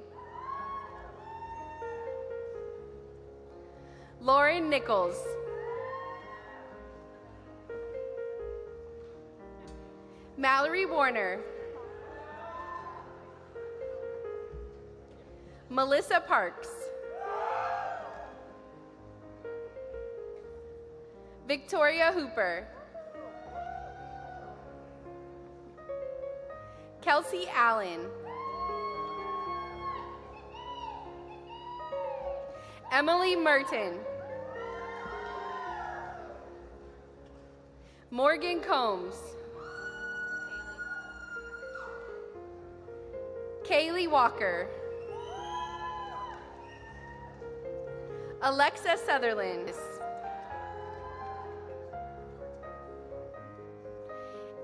Lauren Nichols. Mallory Warner. Melissa Parks. Victoria Hooper. Kelsey Allen. Emily Merton. Morgan Combs. Kaylee Walker. Alexa Sutherland.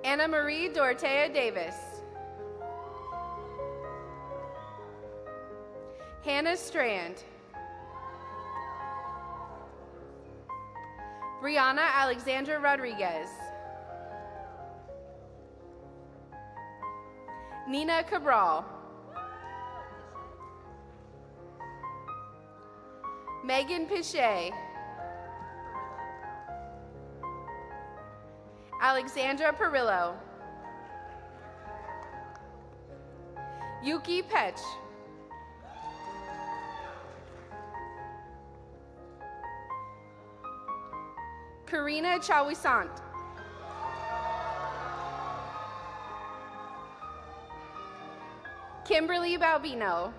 Anna Marie Dorothea Davis. Hannah Strand. Brianna Alexandra Rodriguez. Nina Cabral. Megan Pichet. Alexandra Perillo. Yuki Petch. Karina Chawisant. Kimberly Balbino.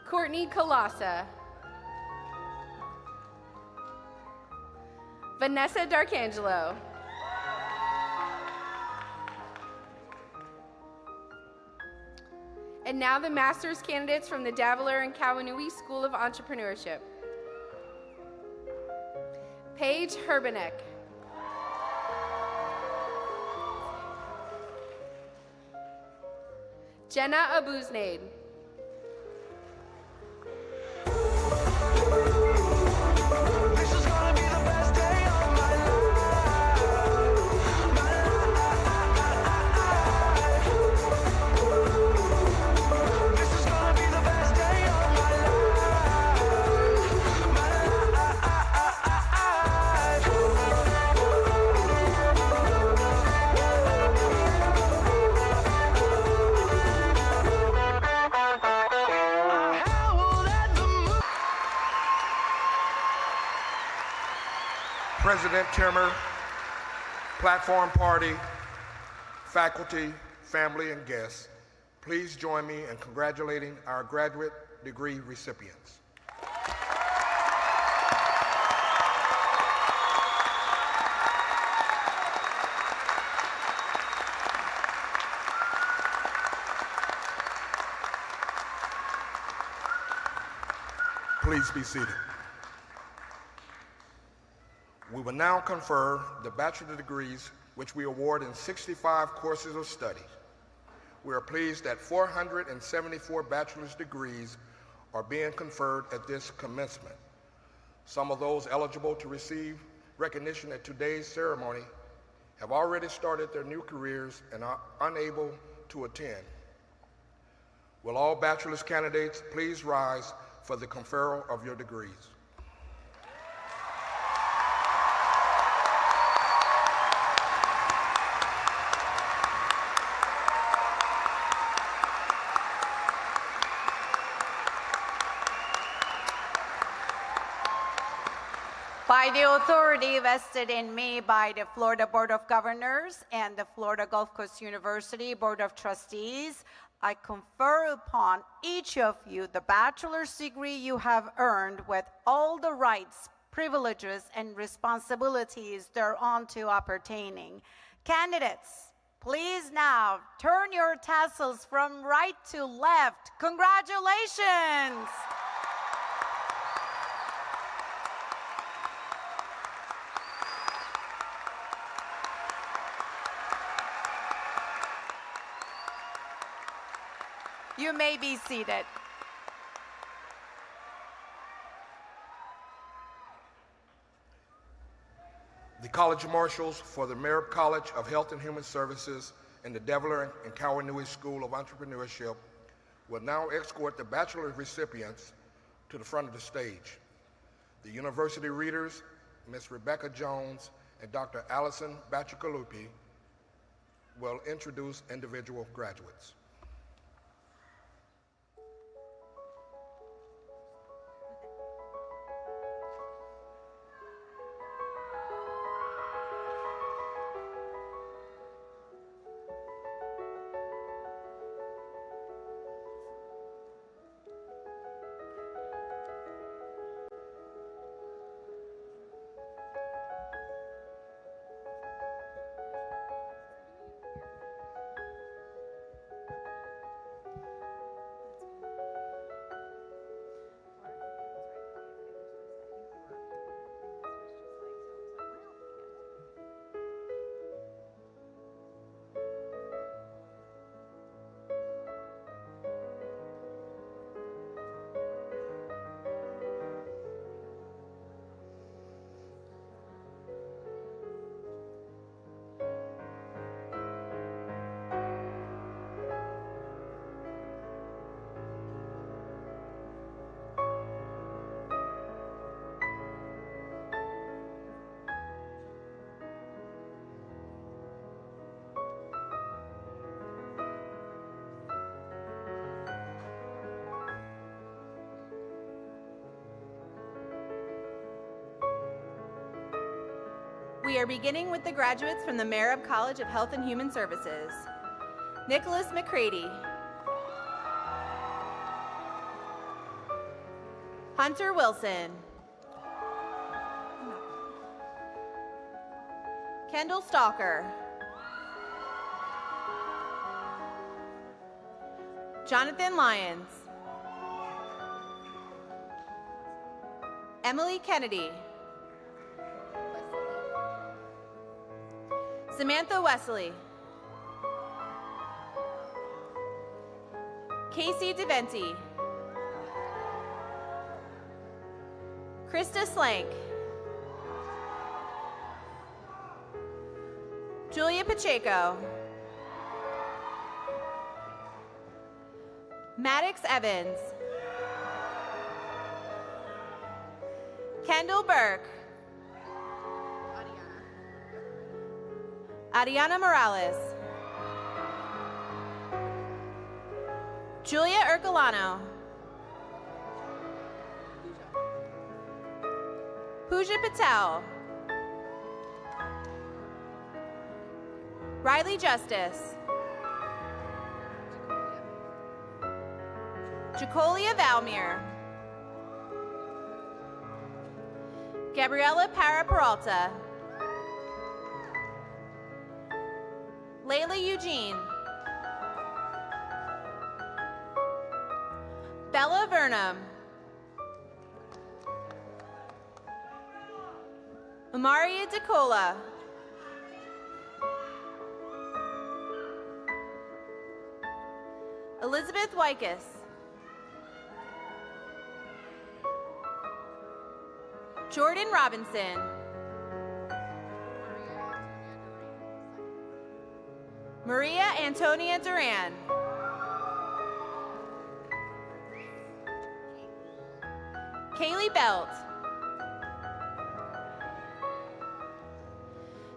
Courtney Colassa. Vanessa Darkangelo. And now the master's candidates from the Davila and Kawanui School of Entrepreneurship. Paige Herbenek. Jenna Abuznade.
President Timmer, Platform Party, faculty, family, and guests, please join me in congratulating our graduate degree recipients. Please be seated. We will now confer the bachelor degrees, which we award in 65 courses of study. We are pleased that 474 bachelor's degrees are being conferred at this commencement. Some of those eligible to receive recognition at today's ceremony have already started their new careers and are unable to attend. Will all bachelor's candidates please rise for the conferral of your degrees?
By the authority vested in me by the Florida Board of Governors and the Florida Gulf Coast University Board of Trustees, I confer upon each of you the bachelor's degree you have earned with all the rights, privileges, and responsibilities thereunto appertaining. Candidates, please now turn your tassels from right to left. Congratulations! You may be seated.
The College Marshals for the Merritt College of Health and Human Services and the Devler and Cowanui School of Entrepreneurship will now escort the bachelor recipients to the front of the stage. The university readers, Ms. Rebecca Jones and Dr. Allison Bacigalupi, will introduce individual graduates.
We are beginning with the graduates from the Merritt College of Health and Human Services. Nicholas McCready. Hunter Wilson. Kendall Stalker. Jonathan Lyons. Emily Kennedy. Samantha Wesley. Casey DeVenti. Krista Slank. Julia Pacheco. Maddox Evans. Kendall Burke. Ariana Morales. Julia Ercolano. Pooja Patel. Riley Justice. Jacolia Valmir. Gabriela Para-Peralta. Layla Eugene. Bella Vernum. Umaria DeCola. Elizabeth Wycus. Jordan Robinson. Maria Antonia Duran. Kaylee Belt.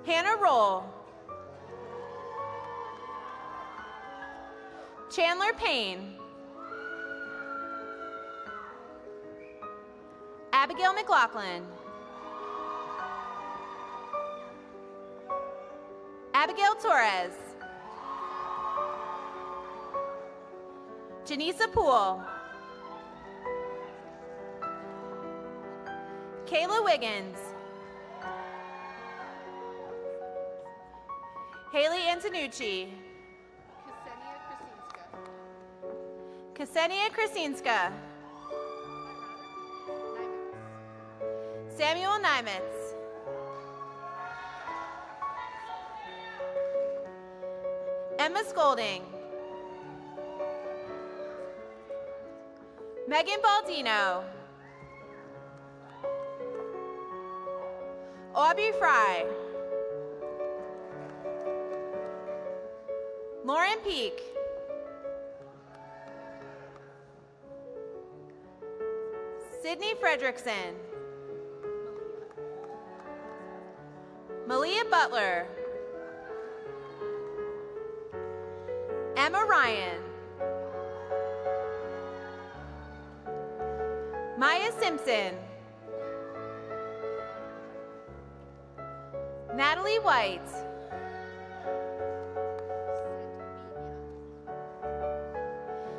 Hannah Roll. Chandler Payne. Abigail McLaughlin. Abigail Torres. Janisa Poole. Kayla Wiggins. Haley Antonucci. Ksenia Krasinska. Samuel Nimitz. Emma Scolding. Megan Baldino. Aubrey Fry. Lauren Peak. Sydney Fredrickson. Malia Butler. Emma Ryan. Maya Simpson. Natalie White.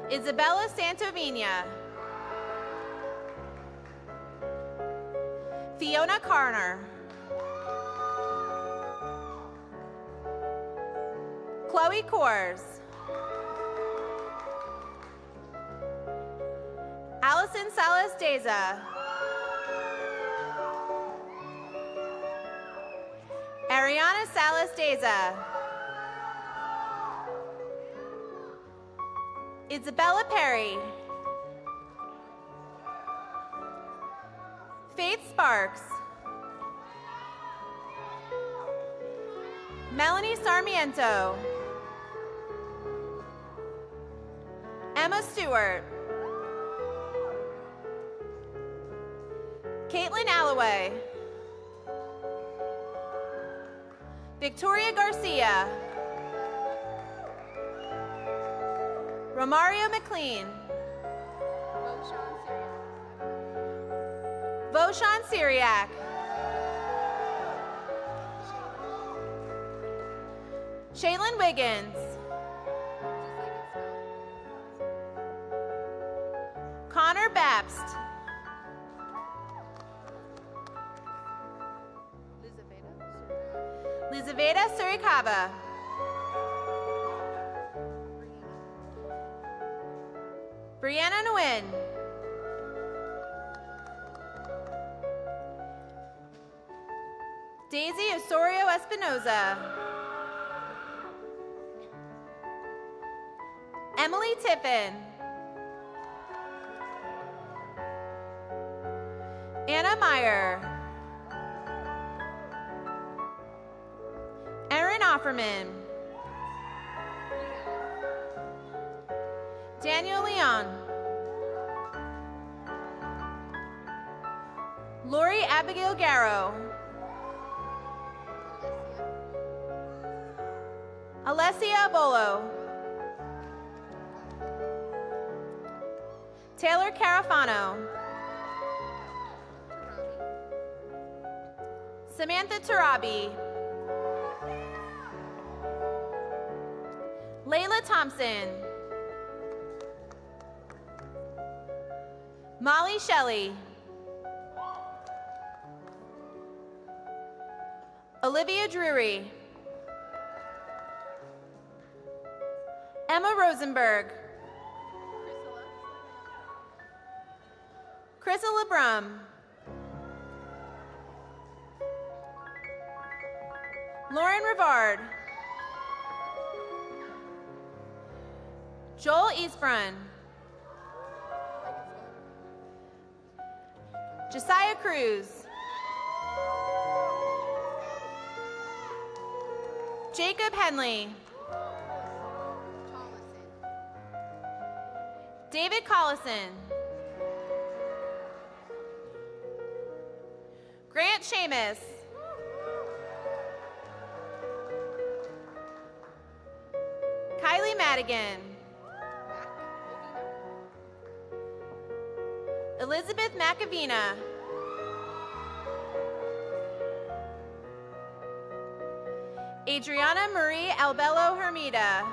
Isabella Santovina. Fiona Carner. Chloe Kors. Allison Salas Deza. Ariana Salas Deza. Isabella Perry. Faith Sparks. Melanie Sarmiento. Emma Stewart. Caitlin Alloway. Victoria Garcia. Romario McLean. Voshan Syriac. Shaylin Wiggins. Connor Babst. Lizaveta Surikaba. Brianna Nguyen. Daisy Osorio Espinoza. Emily Tiffin. Anna Meyer. Erin Offerman. Daniel Leon. Lori Abigail Garrow. Alessia Bolo. Taylor Carafano. Samantha Tarabi. Layla Thompson. Molly Shelley. Olivia Drury. Emma Rosenberg. Chrissa LeBrum. Lauren Rivard. Joel Eastbrun. Josiah Cruz. Jacob Henley. David Collison. Grant Seamus. Kylie Madigan. Elizabeth Macavina. Adriana Marie Albello Hermida.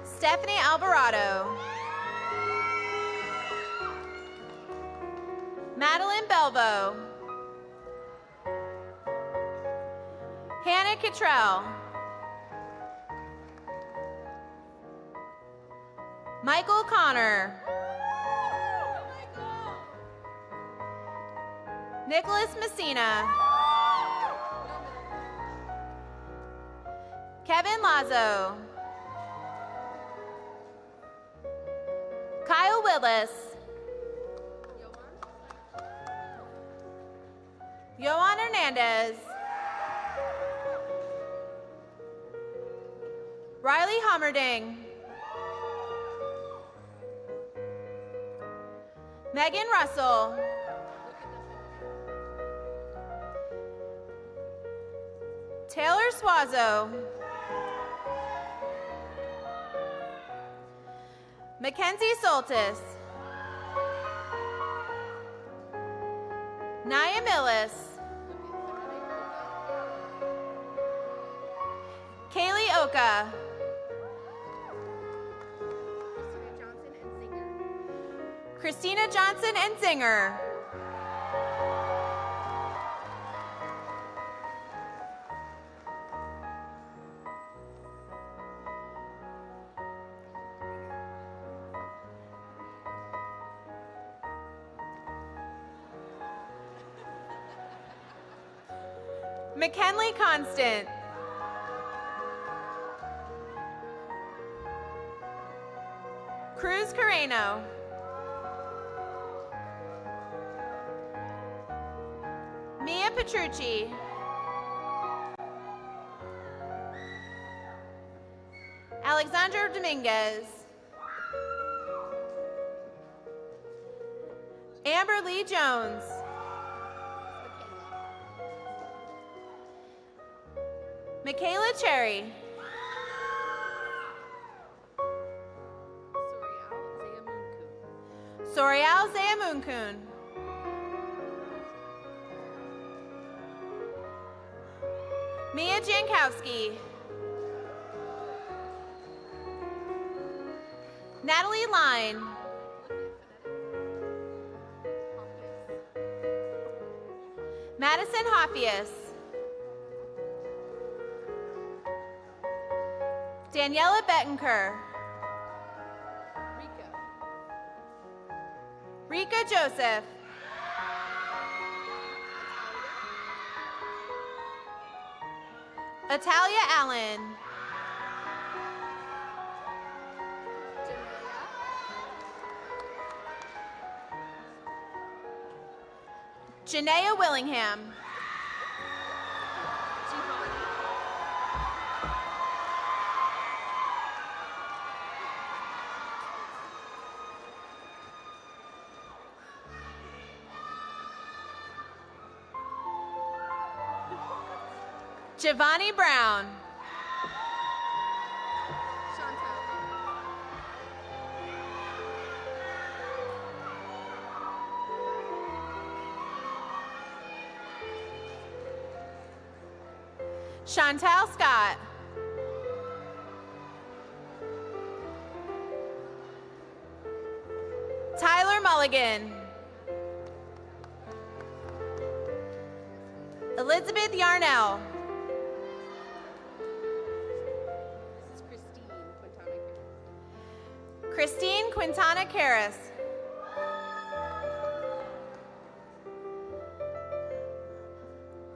Stephanie Alvarado. Madeline Belvo. Hannah Cottrell. Michael Connor. Nicholas Messina. Kevin Lazo. Kyle Willis. Johan Hernandez. Riley Hummerding. Megan Russell. Taylor Swazo. Mackenzie Soltis. Naya Millis. Kaylee Oka. Christina Johnson and Zinger. McKinley Constant. Cruz Carreno. Mia Petrucci. Alexandra Dominguez. Amber Lee Jones. Michaela Cherry. Sorial Zayamunkun. Mia Jankowski. Natalie Line. Madison Hoppius. Daniela Bettenker. Rika Joseph. Atalia Allen. Janaea Willingham. Giovanni Brown. Chantal Scott. Tyler Mulligan. Elizabeth Yarnell. Christine Quintana Karras.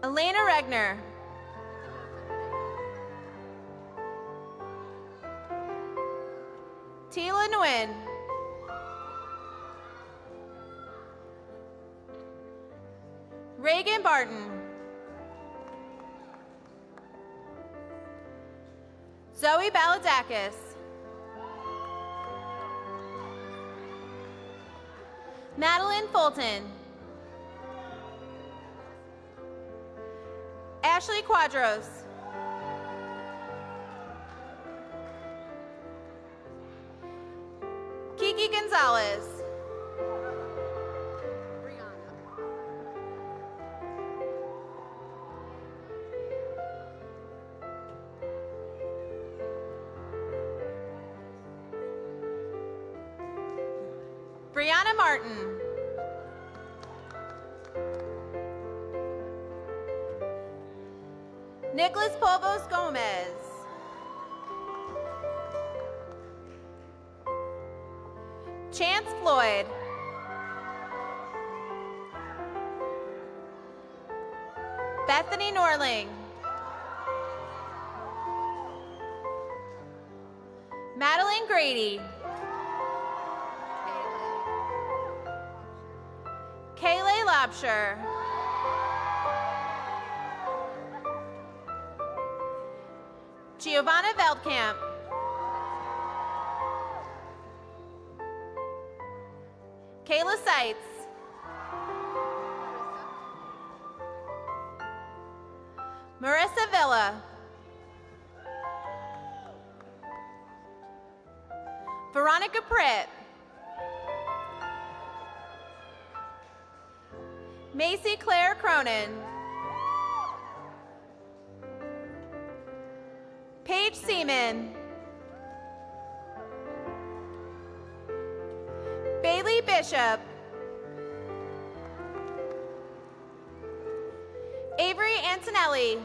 Elena Regner. Tila Nguyen. Reagan Barton. Zoe Baladakis. Madeline Fulton. Ashley Quadros. Kiki Gonzalez. Brianna Martin. Nicholas Povos Gomez. Chance Floyd. Bethany Norling. Madeline Grady. Kaylay Lobsher. Giovanna Veldkamp. Kayla Seitz. Marissa Villa. Veronica Pritt. Macy Claire Cronin. Paige Seaman. Bailey Bishop. Avery Antonelli.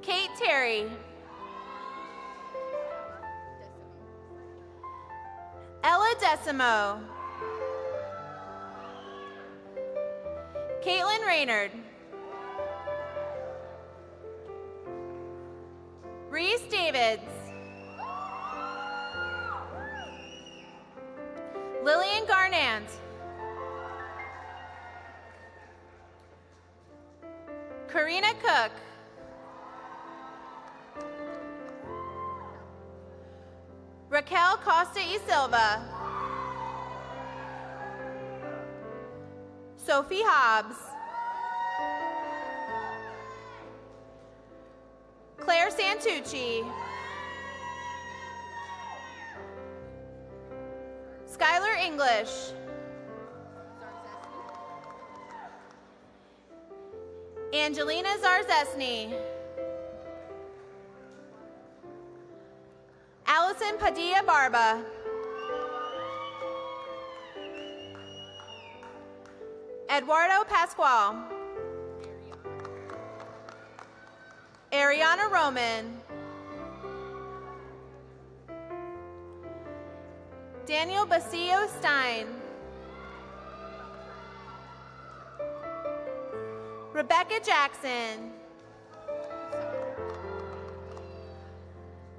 Kate Terry. Ella Decimo. Caitlin Raynard. Reese Davids. Lillian Garnant. Karina Cook. Raquel Costa y Silva. Sophie Hobbs. Claire Santucci. Skylar English. Angelina Zarzesny. Allison Padilla Barba. Eduardo Pascual. Ariana Roman. Daniel Basillo Stein. Rebecca Jackson.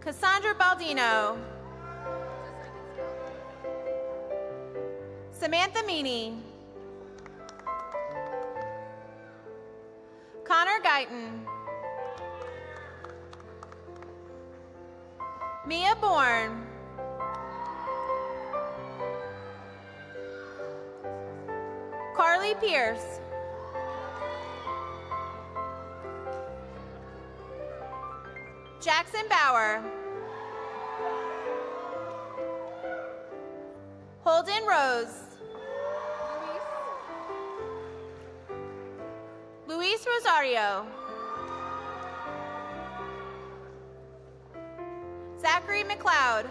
Cassandra Baldino. Samantha Meany. Connor Guyton. Mia Bourne. Carly Pierce. Jackson Bauer. Holden Rose. Luis Rosario. Zachary McLeod.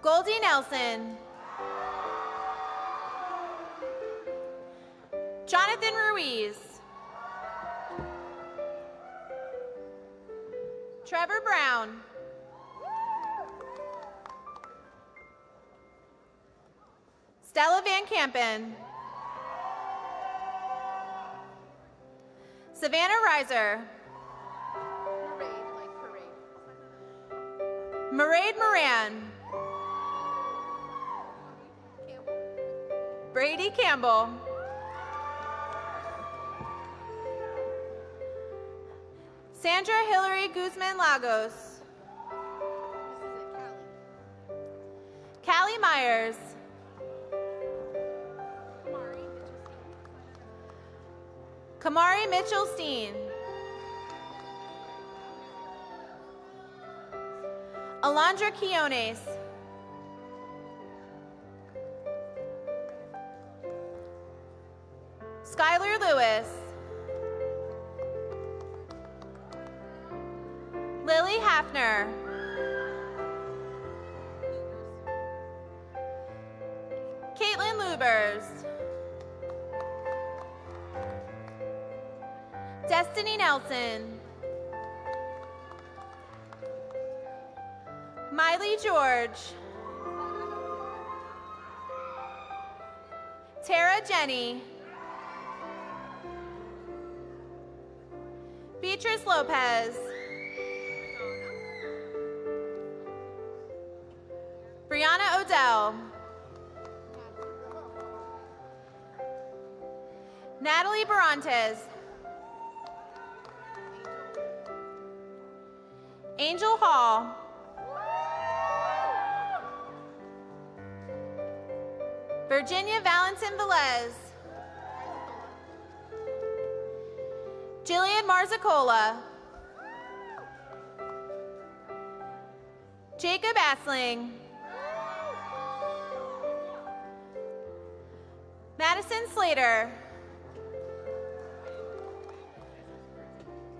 Goldie Nelson. Jonathan Ruiz. Trevor Brown. Stella Van Campen. Savannah Reiser. Mairead Moran. Brady Campbell. Sandra Hillary Guzman Lagos. Callie Myers. Kamari Mitchell Steen. Alondra Quiones. Skylar Lewis. Hafner. Caitlin Lubers. Destiny Nelson. Miley George. Tara Jenny. Beatrice Lopez. Brianna Odell. Natalie Barantes. Angel Hall. Virginia Valentin Velez. Jillian Marzicola. Jacob Asling. Madison Slater.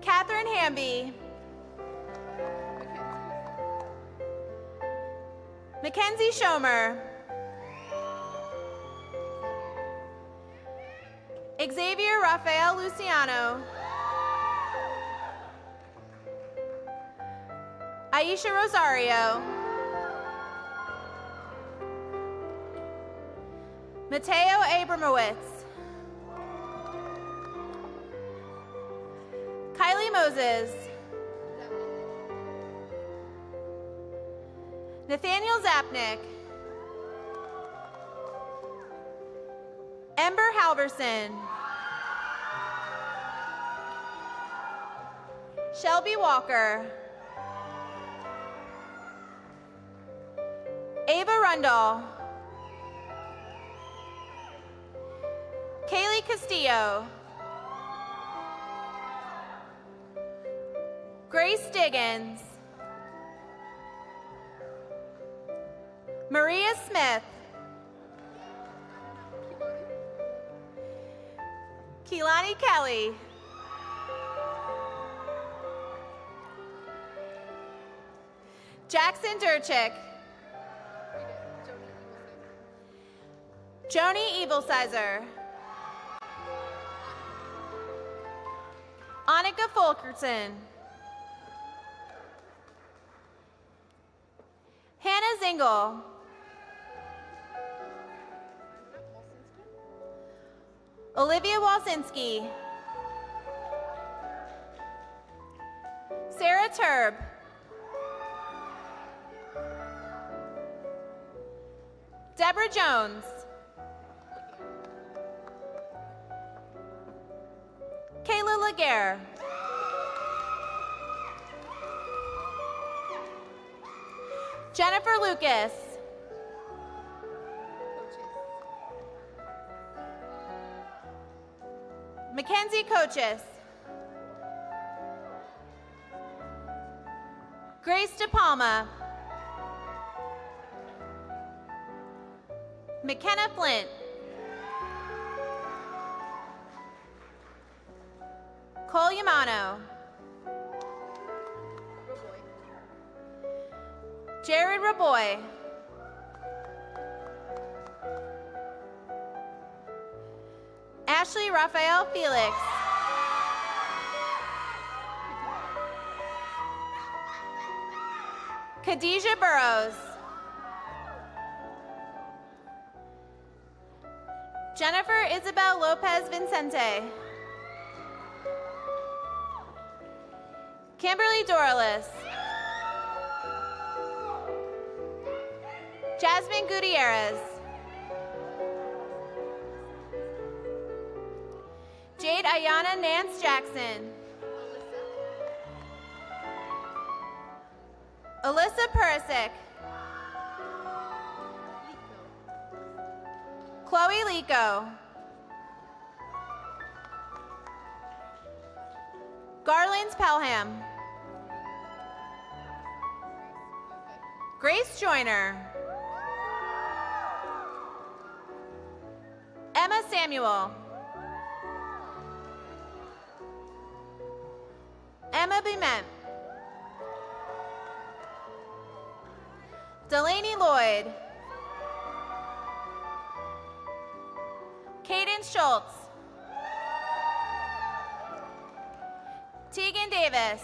Catherine Hamby. Mackenzie Schomer. Xavier Rafael Luciano. Aisha Rosario. Mateo Abramowitz. Kylie Moses. Nathaniel Zapnick. Ember Halverson. Shelby Walker. Ava Rundle. Kaylee Castillo. Grace Diggins. Maria Smith. Keelani Kelly. Jackson Durchick. Joni Evilsizer. Annika Fulkerson. Hannah Zingle. Olivia Walsinski. Sarah Turb. Deborah Jones. Kayla Laguerre. Jennifer Lucas. Mackenzie Coaches. Grace De Palma. McKenna Flint. Cole Yamano. Jared Raboy. Ashley Raphael Felix. Khadijah Burrows. Jennifer Isabel Lopez Vincente. Kimberly Doralis. Jasmine Gutierrez. Jade Ayana Nance Jackson. Alyssa Perisic. Chloe Lico. Garland Pelham. Grace Joyner. Emma Samuel. Emma Biment. Delaney Lloyd. Caden Schultz. Tegan Davis.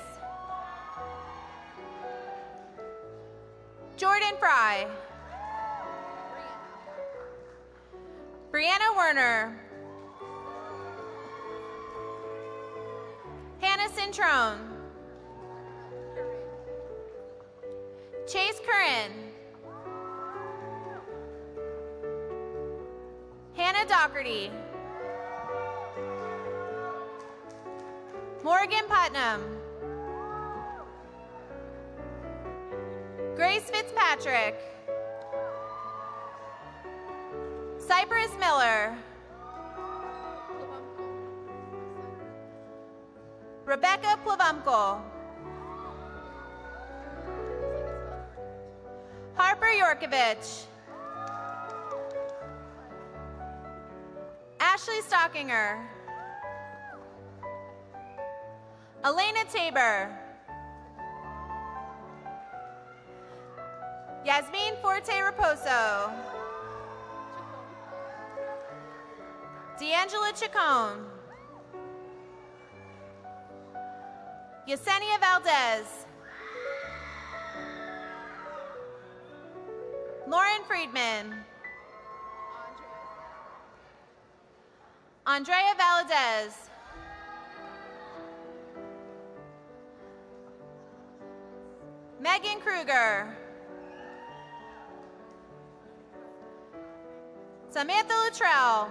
Jordan Fry. Brianna Werner. Hannah Cintrone. Chase Curran. Hannah Doherty. Morgan Putnam. Grace Fitzpatrick. Cypress Miller. Rebecca Plavumko. Harper Yorkovich. Ashley Stockinger. Elena Tabor. Yasmin Forte Raposo. D'Angela Chacon. Yesenia Valdez. Lauren Friedman. Andrea Valadez. Megan Kruger. Samantha Luttrell.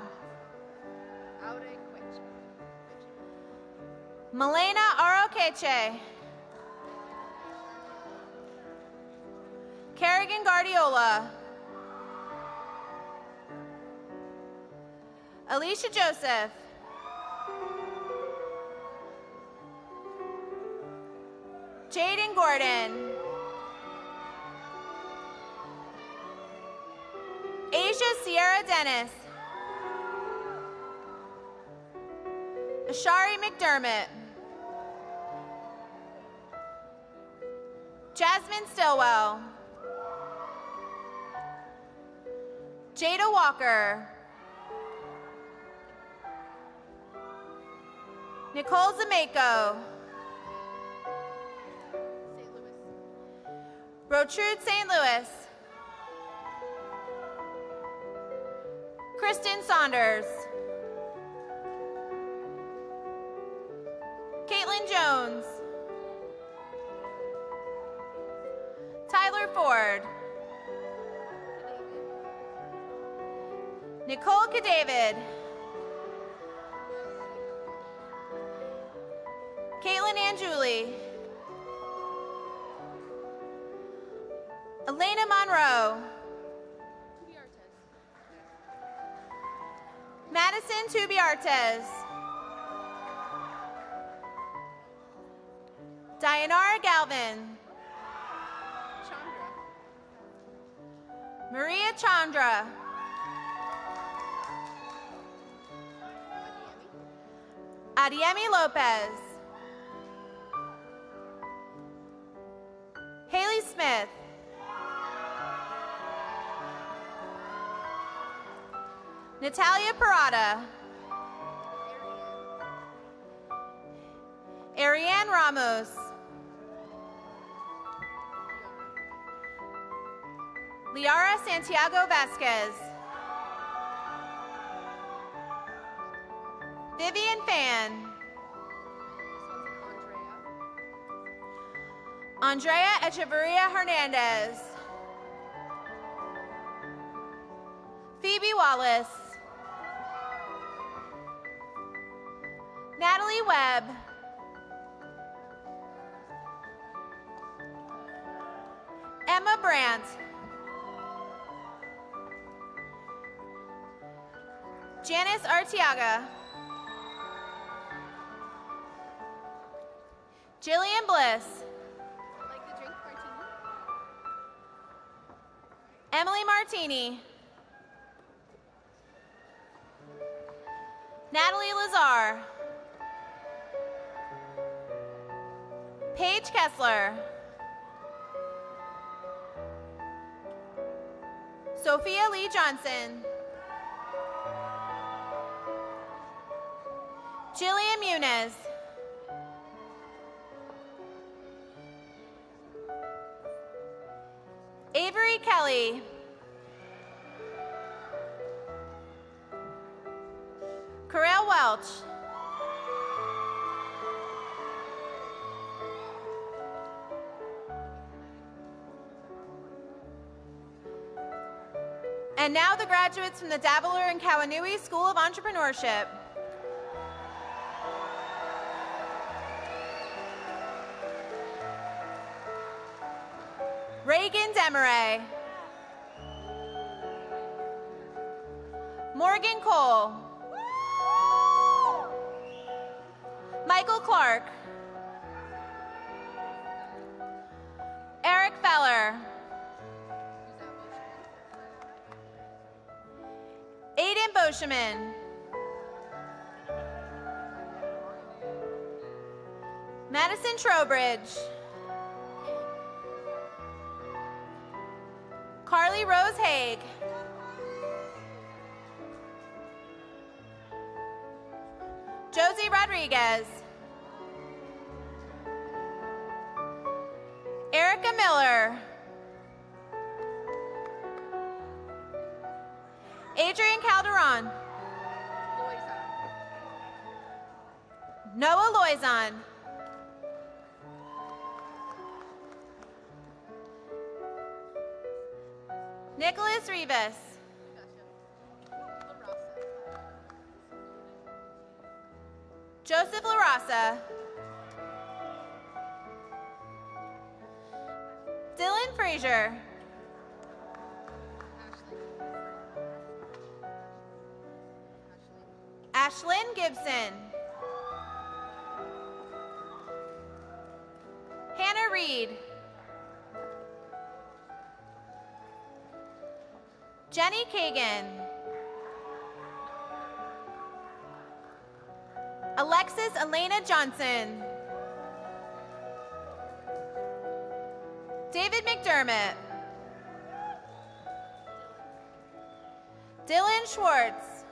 Milena Aroqueche. Kerrigan Guardiola. Alicia Joseph. Jaden Gordon. Asia Sierra Dennis. Ashari McDermott. Jasmine Stillwell. Jada Walker. Nicole Zameko. Rotrude St. Louis. Kristen Saunders. Caitlin Jones. Tyler Ford. Nicole Kadavid. Caitlin Anjuli. Elena Monroe. Madison Tubiartes. Dayanara Galvin. Maria Chandra. Adiemi Lopez. Haley Smith. Natalia Parada. Ariane Ramos. Liara Santiago Vasquez. Vivian Fan. Andrea Echeverria Hernandez. Phoebe Wallace. Natalie Webb. Emma Brandt. Janice Artiaga. Jillian Bliss. Emily Martini. Natalie Lazar. Paige Kessler. Sophia Lee Johnson. Jillian Muniz. Avery Kelly. Corel Welch. And now the graduates from the Dabbler and Kawanui School of Entrepreneurship. Reagan Demaray. Morgan Cole. Michael Clark. Eric Feller. Aiden Boscheman. Madison Trowbridge. Carly Rose Haig. Josie Rodriguez. Erica Miller. Adrian Calderon. Noah Loizon. Nicholas Rivas. Joseph LaRasa. Dylan Frazier. Ashlyn Gibson. Hannah Reed. Jenny Kagan. Alexis Elena Johnson. David McDermott. Dylan Schwartz.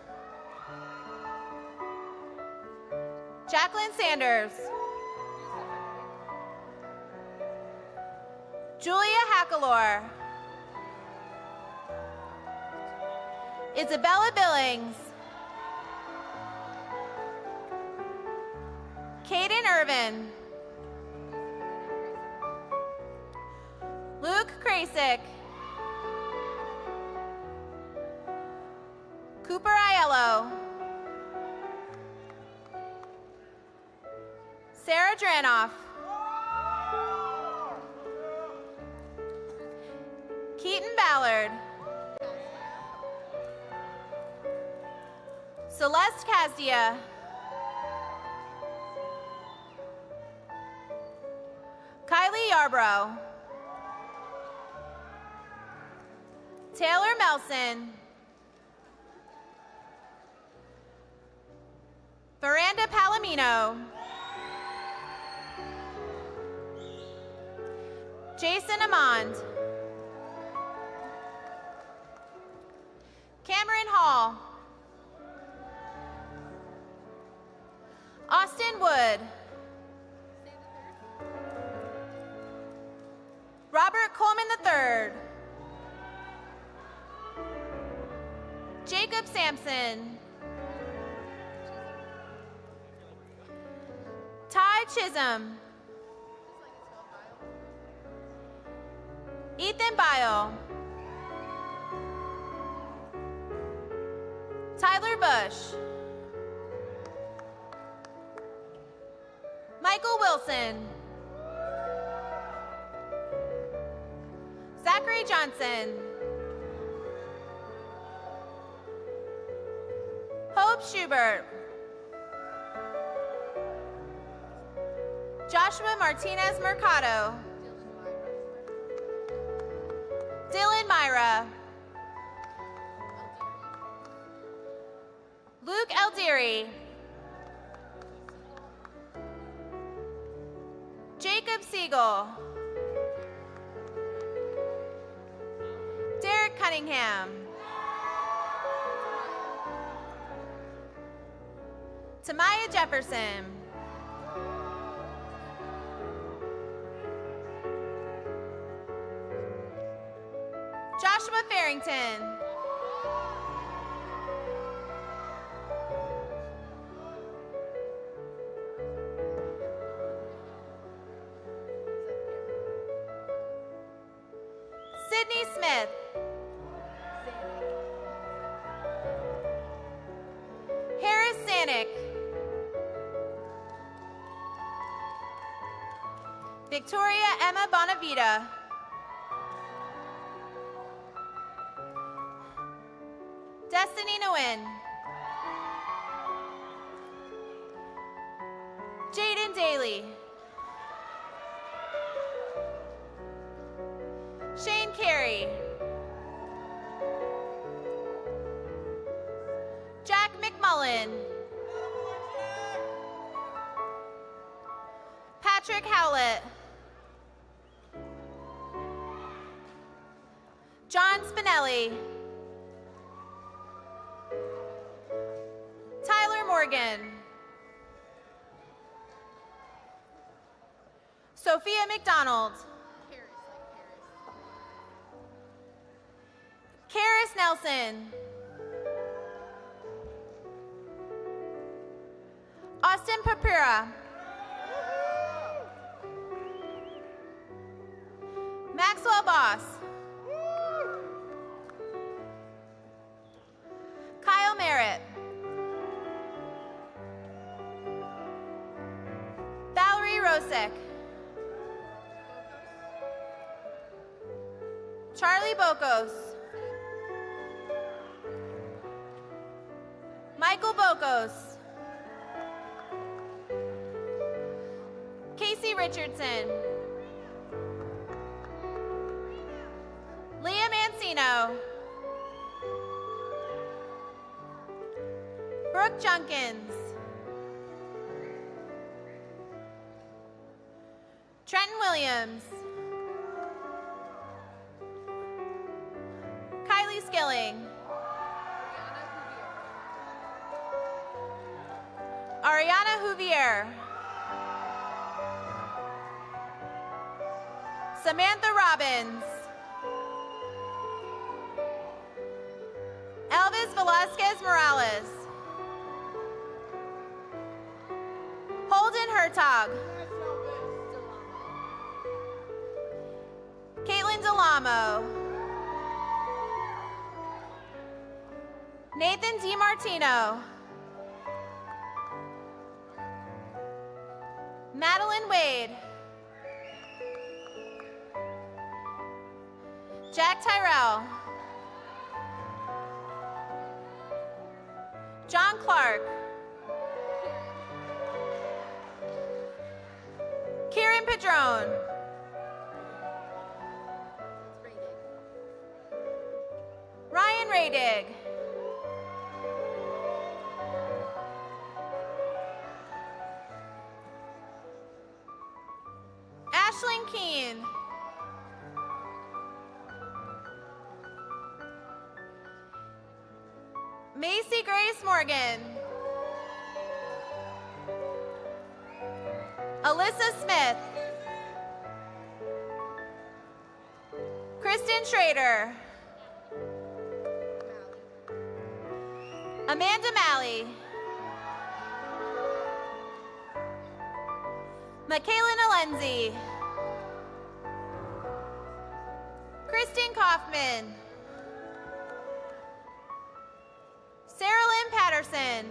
Jacqueline Sanders. Julia Hackalor. Isabella Billings. Caden Irvin. Luke Krasik. Cooper Aiello. Sarah Dranoff. Keaton Ballard. Celeste Casdia. Kylie Yarbrough. Taylor Melson. Veranda Palomino. Jason Amond. Cameron Hall. Austin Wood. Robert Coleman III. Jacob Sampson. Ty Chisholm. Ethan Bile. Tyler Bush. Michael Wilson. Zachary Johnson. Hope Schubert. Joshua Martinez Mercado. Dylan Myra. Luke Eldiri. Jacob Siegel. Derek Cunningham. Tamaya Jefferson. Joshua Farrington. Sydney Smith. Harris Sanick. Victoria Emma Bonavita. Destiny Nguyen. Jaden Daly. Shane Carey. Jack McMullen. Patrick Howlett. John Spinelli. Tyler Morgan. Sophia McDonald. Karis Nelson. Austin Papura. Maxwell Boss. Kyle Merritt. Valerie Rosick. Charlie Bocos. Michael Bocos. Casey Richardson. Leah Mancino. Brooke Junkins. Trenton Williams. Kylie Skilling. Ariana Huvier. Samantha Robbins. Elvis Velasquez Morales. Holden Hertog. Caitlin Delamo. Nathan DiMartino. Madeline Wade. Jack Tyrell. John Clark. Kieran Padron. Ryan Raydig. Ashlyn Keene. Macy Grace Morgan. Alyssa Smith. Kristen Schrader. Amanda Malley. Michaela Nalenzi. Kristen Kaufman. Sarah Lynn Patterson.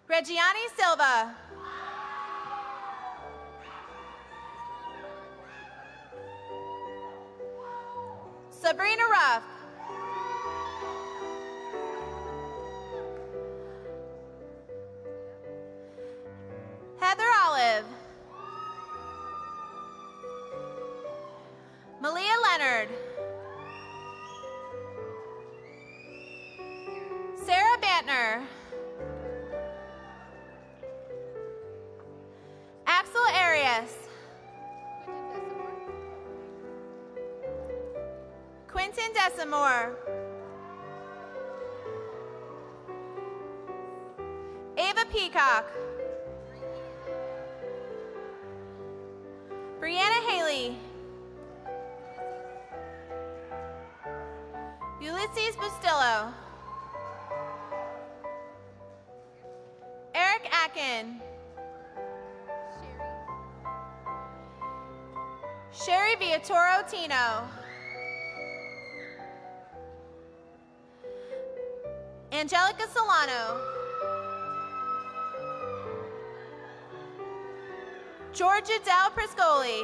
Reggiani Silva. Sabrina Ruff. Heather Olive. Malia Leonard. Sarah Bantner. Axel Arias. Quentin Desamore. Ava Peacock. Brianna Haley. Ulysses Bustillo. Eric Akin. Sherry Viatoro Tino. Angelica Solano. Georgia Del Priscoli.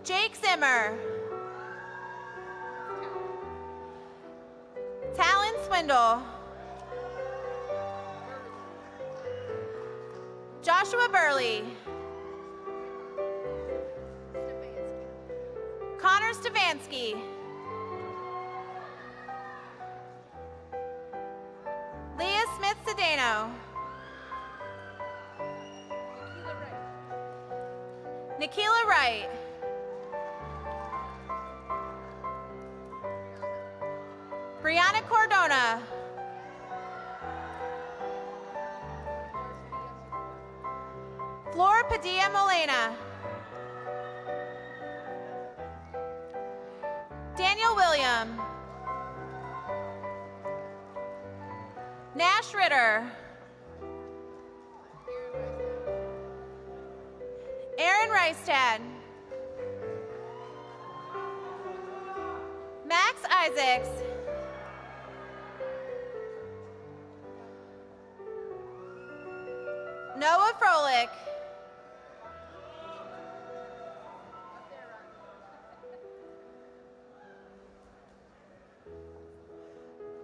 Jake Zimmer. Talon Swindle. Joshua Burley. Connor Stavansky. Leah Smith Sedano. Nikila Wright. Brianna Cordona. Flor Padilla Molina. Daniel William. Nash Ritter. Aaron Reistad. Max Isaacs. Noah Froelich.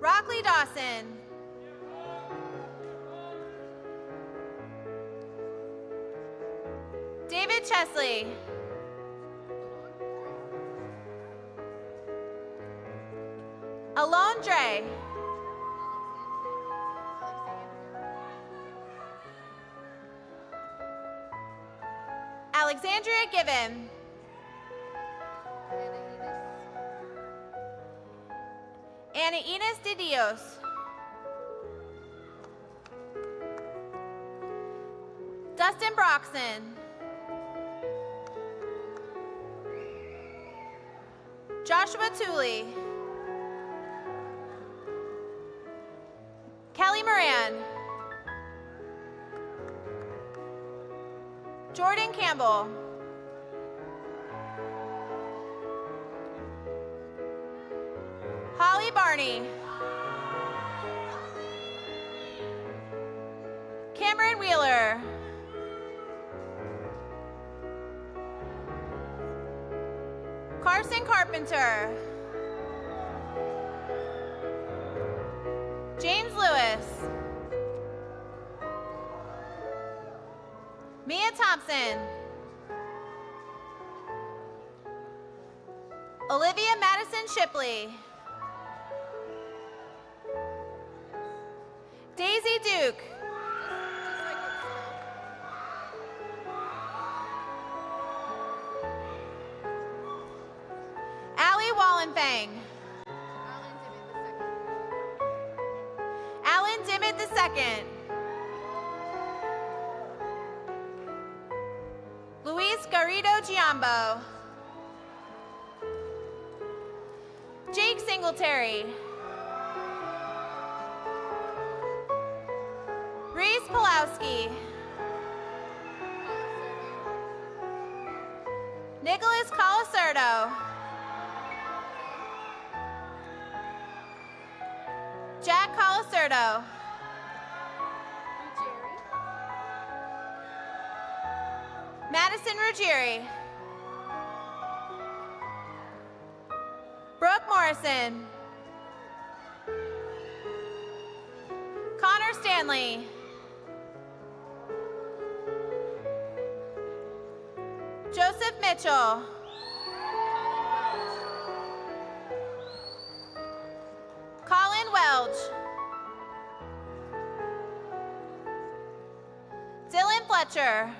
Rockley Dawson. David Chesley. Alon Dre. Alexandria Given. Ana Inés de Dios. Dustin Broxson. Joshua Tooley. Kelly Moran. Jordan Campbell. Holly Barney. Cameron Wheeler. Carson Carpenter. James Lewis. Mia Thompson. Olivia Madison Shipley. Daisy Duke. Allie Wallenfang. Alan Dimmitt II. Luis Garrido Giambo. Jake Singletary. Reese Pulowski. Nicholas Colacerdo. Jack Colacerdo. Madison Ruggieri. Brooke Morrison. Connor Stanley. Joseph Mitchell. Colin Welch. Dylan Fletcher.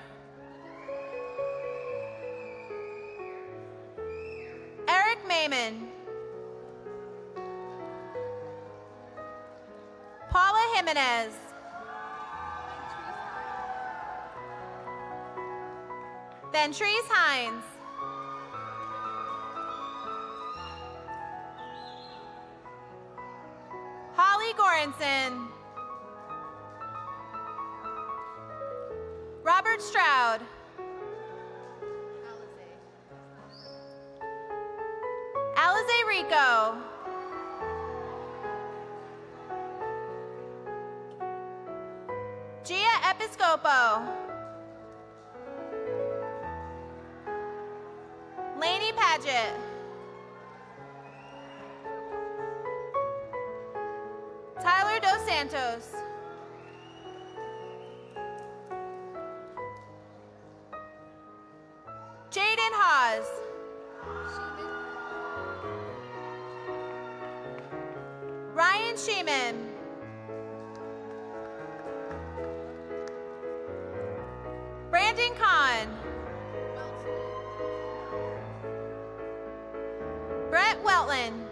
Raymond. Paula Jimenez. Ventrice Hines. Holly Goranson. Robert Stroud. Alize Rico. Gia Episcopo. Lainey Paget. Tyler Dos Santos. Jaden Hawes. Ryan Sheeman. Brandon Kahn. Brett Weltland.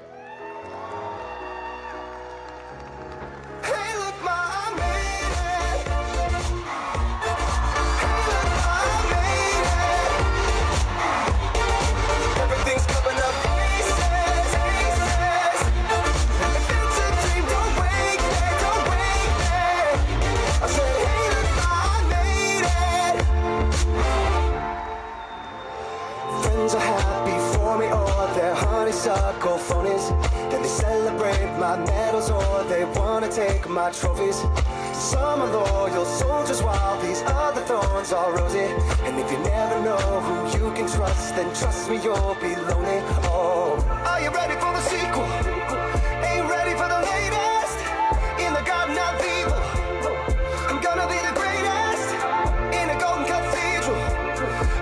Hey, look, Ma, I made it. Hey, look, Ma, I made it. Everything's coming up pieces, pieces. If it's a dream, don't wake me, don't wake me. I said, hey, look, Ma, I made it. Friends are happy for me, or they're honeysuckle phonies. Then they celebrate my medals, or they wanna take my trophies. Some are loyal soldiers, while these other thorns are rosy. And if you never know who you can trust, then trust me, you'll be lonely. Oh, are you ready for the sequel? Ain't ready for the latest. In the garden of evil, I'm gonna be the greatest. In a golden cathedral,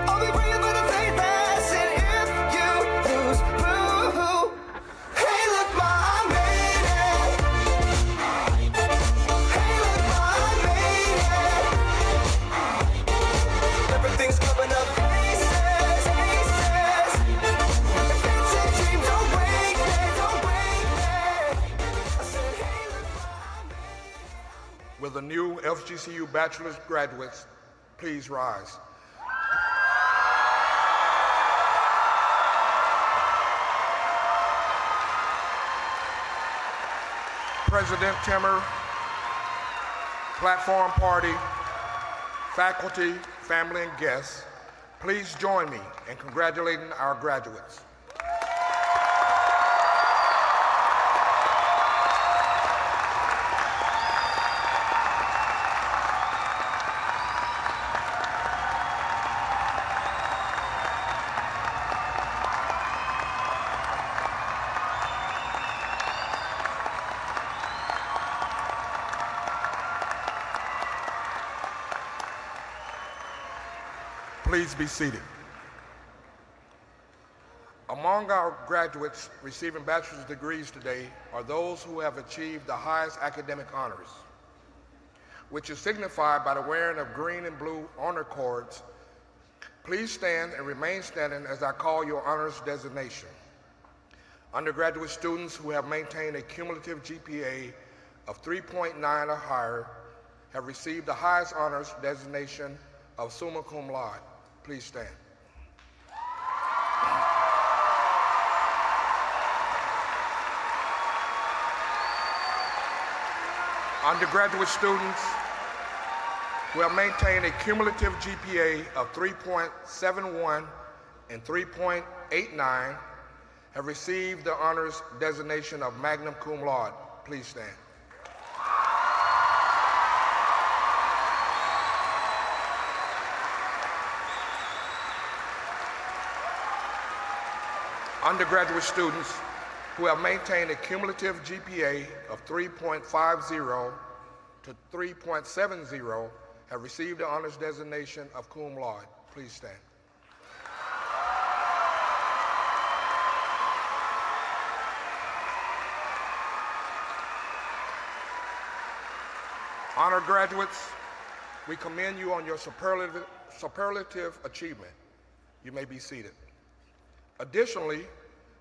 I'll be praying for the faithless. And if you lose, boo. Hey, look, Ma, I made it. Hey, look, Ma, I made it. Everything's coming up pieces, pieces. If it's a dream, don't wake me, don't wake me. I said, hey, look, Ma, I made it.
Will the new FGCU bachelor's graduates please rise? President Timmer, platform party, faculty, family, and guests, please join me in congratulating our graduates. Please be seated. Among our graduates receiving bachelor's degrees today are those who have achieved the highest academic honors, which is signified by the wearing of green and blue honor cords. Please stand and remain standing as I call your honors designation. Undergraduate students who have maintained a cumulative GPA of 3.9 or higher have received the highest honors designation of summa cum laude. Please stand. Undergraduate students who have maintained a cumulative GPA of 3.71 and 3.89 have received the honors designation of magna cum laude. Please stand. Undergraduate students who have maintained a cumulative GPA of 3.50 to 3.70 have received the honors designation of cum laude. Please stand. Honor graduates, we commend you on your superlative achievement. You may be seated. Additionally,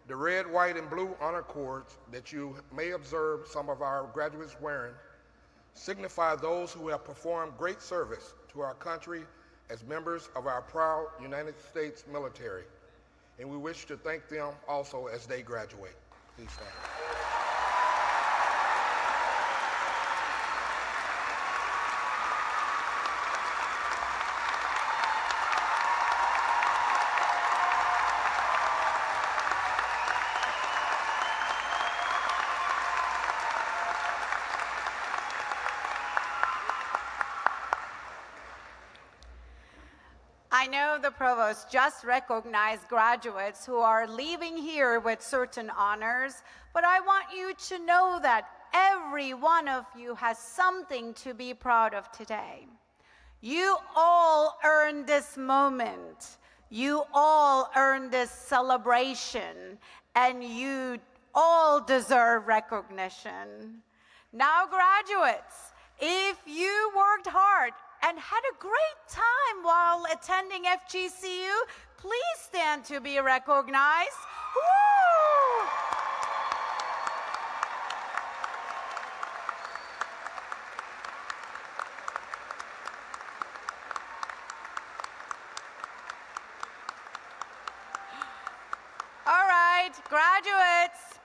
The red, white, and blue honor cords that you may observe some of our graduates wearing signify those who have performed great service to our country as members of our proud United States military, and we wish to thank them also as they graduate. Please stand.
I know the provost just recognized graduates who are leaving here with certain honors, but I want you to know that every one of you has something to be proud of today. You all earned this moment. You all earned this celebration, and you all deserve recognition. Now, graduates, if you worked hard and had a great time while attending FGCU, please stand to be recognized. Woo! All right, graduates,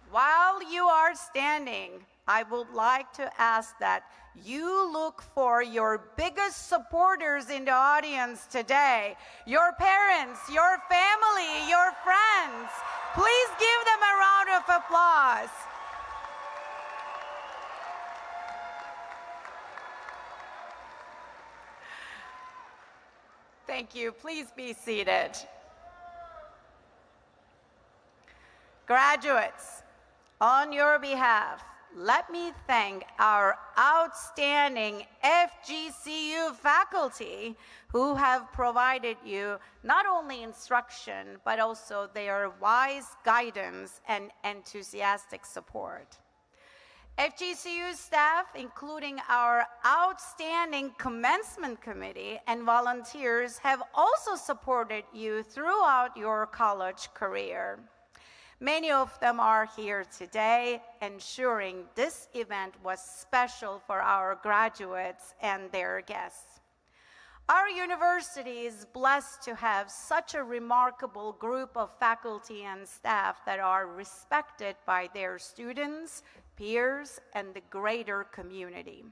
while you are standing, I would like to ask that you look for your biggest supporters in the audience today. Your parents, your family, your friends. Please give them a round of applause. Thank you. Please be seated. Graduates, on your behalf, let me thank our outstanding FGCU faculty who have provided you not only instruction, but also their wise guidance and enthusiastic support. FGCU staff, including our outstanding commencement committee and volunteers, have also supported you throughout your college career. Many of them are here today, ensuring this event was special for our graduates and their guests. Our university is blessed to have such a remarkable group of faculty and staff that are respected by their students, peers, and the greater community.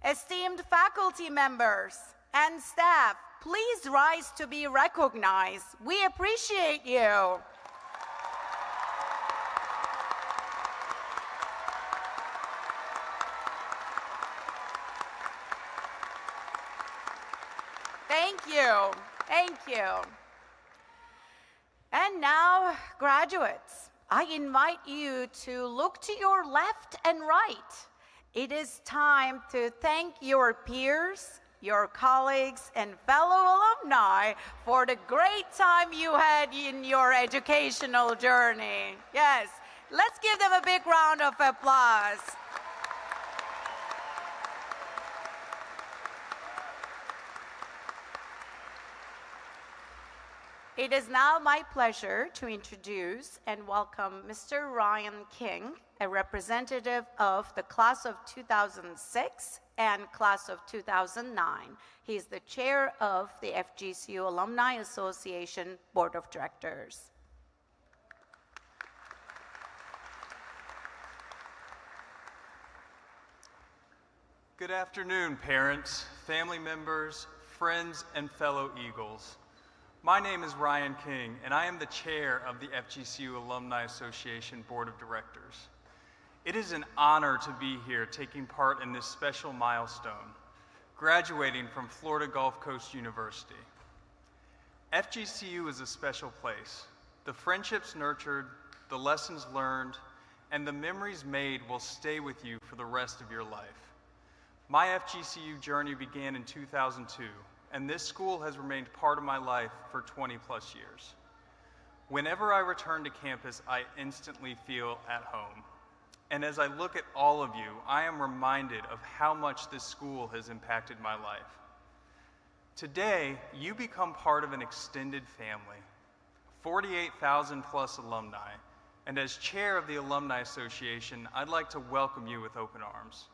Esteemed faculty members and staff, please rise to be recognized. We appreciate you. Thank you. Thank you. And now, graduates, I invite you to look to your left and right. It is time to thank your peers, your colleagues, and fellow alumni for the great time you had in your educational journey. Yes, let's give them a big round of applause. It is now my pleasure to introduce and welcome Mr. Ryan King, a representative of the class of 2006 and class of 2009. He is the chair of the FGCU Alumni Association Board of Directors.
Good afternoon, parents, family members, friends, and fellow Eagles. My name is Ryan King, and I am the chair of the FGCU Alumni Association Board of Directors. It is an honor to be here taking part in this special milestone, graduating from Florida Gulf Coast University. FGCU is a special place. The friendships nurtured, the lessons learned, and the memories made will stay with you for the rest of your life. My FGCU journey began in 2002. And this school has remained part of my life for 20+ years. Whenever I return to campus, I instantly feel at home. And as I look at all of you, I am reminded of how much this school has impacted my life. Today, you become part of an extended family, 48,000 plus alumni, and as chair of the Alumni Association, I'd like to welcome you with open arms.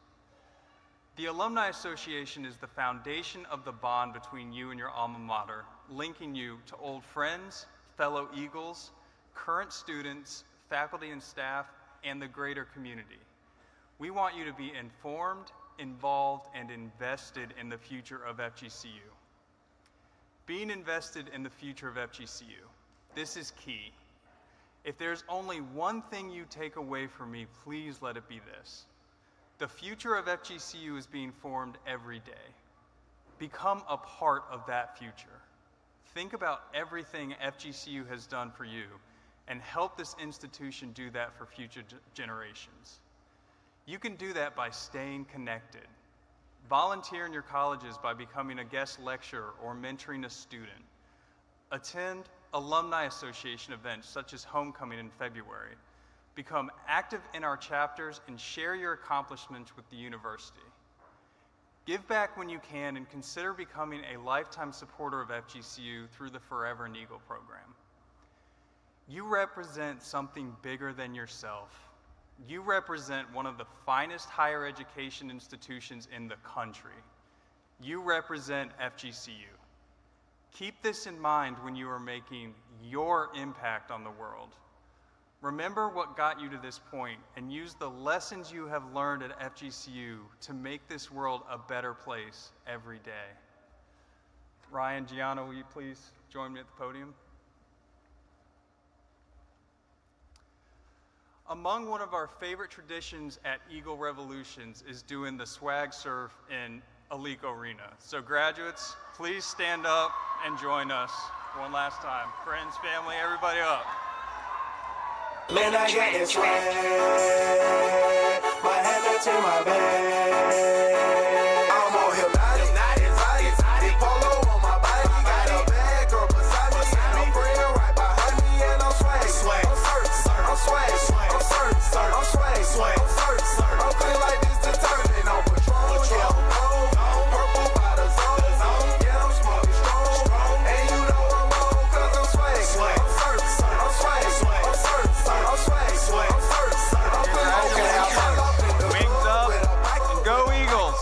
The Alumni Association is the foundation of the bond between you and your alma mater, linking you to old friends, fellow Eagles, current students, faculty and staff, and the greater community. We want you to be informed, involved, and invested in the future of FGCU. Being invested in the future of FGCU, this is key. If there's only one thing you take away from me, please let it be this. The future of FGCU is being formed every day. Become a part of that future. Think about everything FGCU has done for you and help this institution do that for future generations. You can do that by staying connected. Volunteer in your colleges by becoming a guest lecturer or mentoring a student. Attend Alumni Association events such as Homecoming in February. Become active in our chapters and share your accomplishments with the university. Give back when you can and consider becoming a lifetime supporter of FGCU through the Forever an Eagle program. You represent something bigger than yourself. You represent one of the finest higher education institutions in the country. You represent FGCU. Keep this in mind when you are making your impact on the world. Remember what got you to this point and use the lessons you have learned at FGCU to make this world a better place every day. Ryan, Gianna, will you please join me at the podium? Among one of our favorite traditions at Eagle Revolutions is doing the swag surf in Alico Arena. So graduates, please stand up and join us one last time. Friends, family, everybody up.
Man, I got this swag. My hand up to my bag. I'm on hypnotic, exotic, polo on my body. Got a bag, girl, beside me. And I'm praying right behind me, and I'm swag. I'm swag, I'm swag, I'm swag, I'm swag, I'm feeling like this determined. I'm patrol, yeah, I'm purple by the zone. Yeah, I'm smoking strong, and you know I'm on 'cause I'm swag. I'm swag, I'm swag,
Wings up and go Eagles.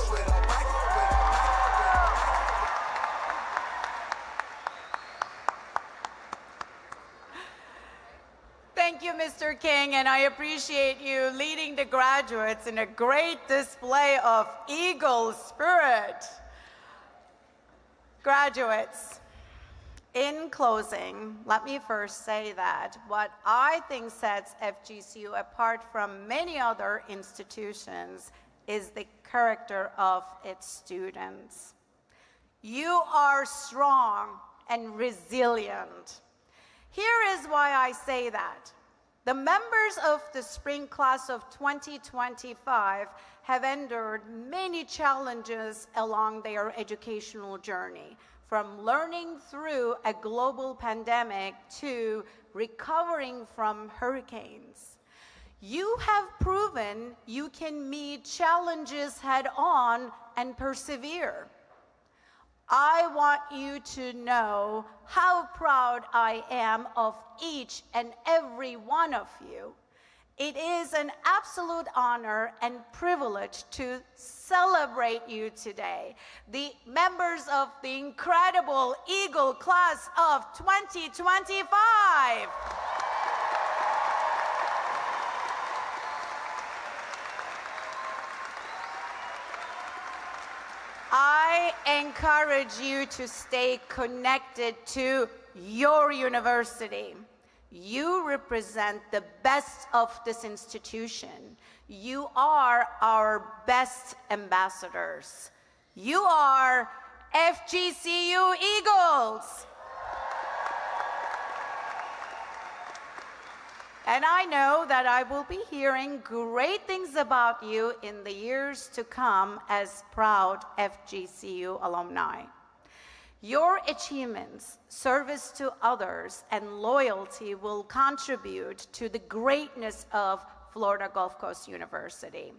Thank you, Mr. King, and I appreciate you leading the graduates in a great display of Eagle spirit. Graduates, in closing, let me first say that what I think sets FGCU apart from many other institutions is the character of its students. You are strong and resilient. Here is why I say that. The members of the spring class of 2025 have endured many challenges along their educational journey, from learning through a global pandemic to recovering from hurricanes. You have proven you can meet challenges head on and persevere. I want you to know how proud I am of each and every one of you. It is an absolute honor and privilege to celebrate you today, the members of the incredible Eagle class of 2025. I encourage you to stay connected to your university. You represent the best of this institution. You are our best ambassadors. You are FGCU Eagles. And I know that I will be hearing great things about you in the years to come as proud FGCU alumni. Your achievements, service to others, and loyalty will contribute to the greatness of Florida Gulf Coast University.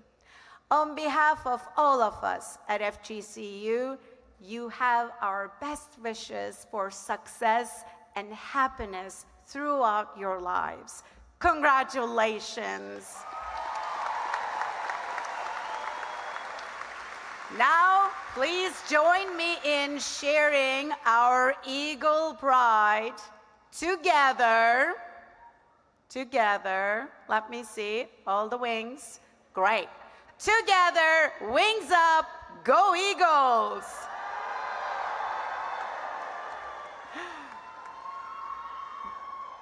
On behalf of all of us at FGCU, you have our best wishes for success and happiness throughout your lives. Congratulations. Now, please join me in sharing our Eagle Pride together. Together. Let me see. All the wings. Great. Together, wings up, go Eagles!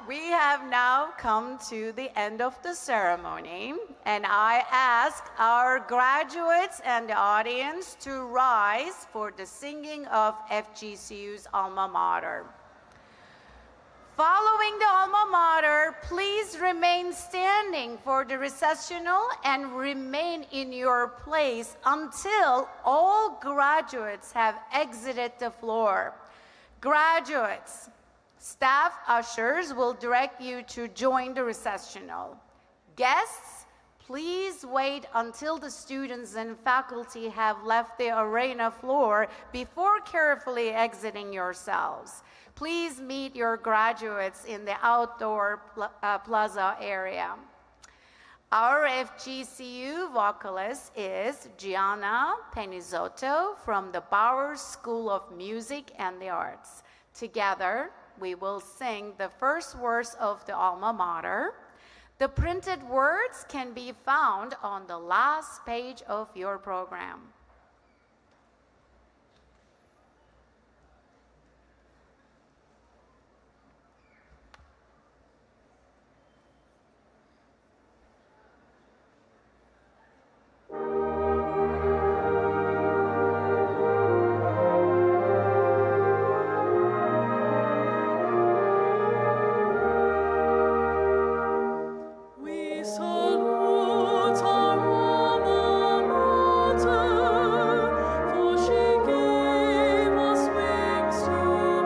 We have now come to the end of the ceremony, and I ask our graduates and the audience to rise for the singing of FGCU's alma mater. Following the alma mater, please remain standing for the recessional and remain in your place until all graduates have exited the floor. Graduates, staff ushers will direct you to join the recessional. Guests, please wait until the students and faculty have left the arena floor before carefully exiting yourselves. Please meet your graduates in the outdoor plaza area. Our FGCU vocalist is Gianna Penizotto from the Bowers School of Music and the Arts. Together, we will sing the first verse of the alma mater. The printed words can be found on the last page of your program.
We salute our alma mater, for she gave us wings to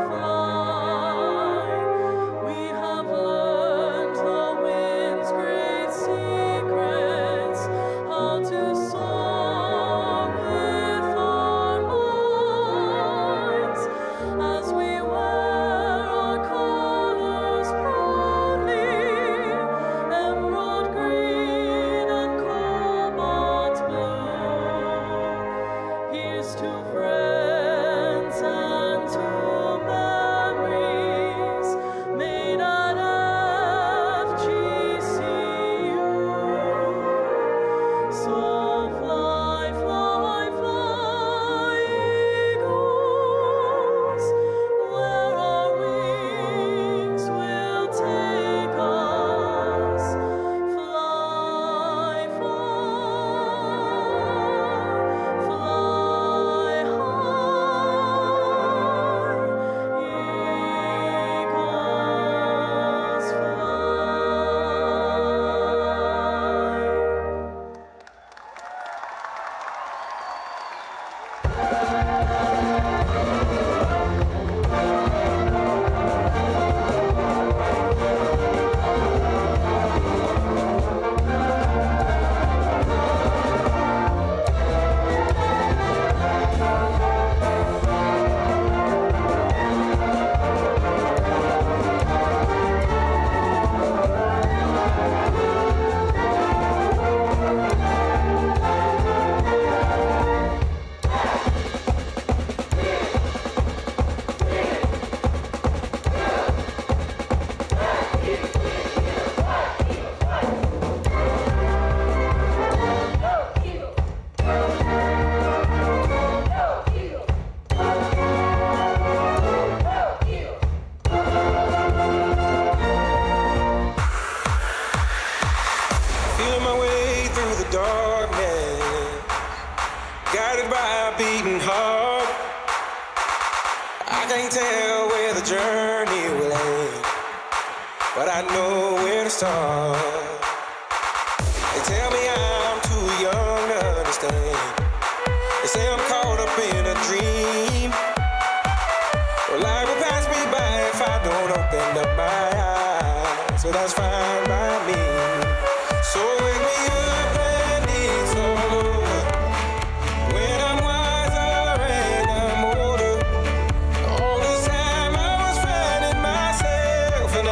fly. We have learned the wind's great secrets, how to soar with our minds, as we wear our colors proudly, emerald green and cobalt blue. Here's to friends and to memories made at FGCU. So fly, fly, fly, eagles, where our wings will take us. Fly far, fly high, eagles
Feeling my way through the darkness, guided by a beating heart. I can't tell where the journey will end, but I know where to start. They tell me I'm too young to understand. They say I'm caught up in a dream. Well, life will pass me by if I don't open up my eyes. So that's fine by me. So wake me up when it's all over, when I'm wiser and I'm older. All this time I was finding myself, and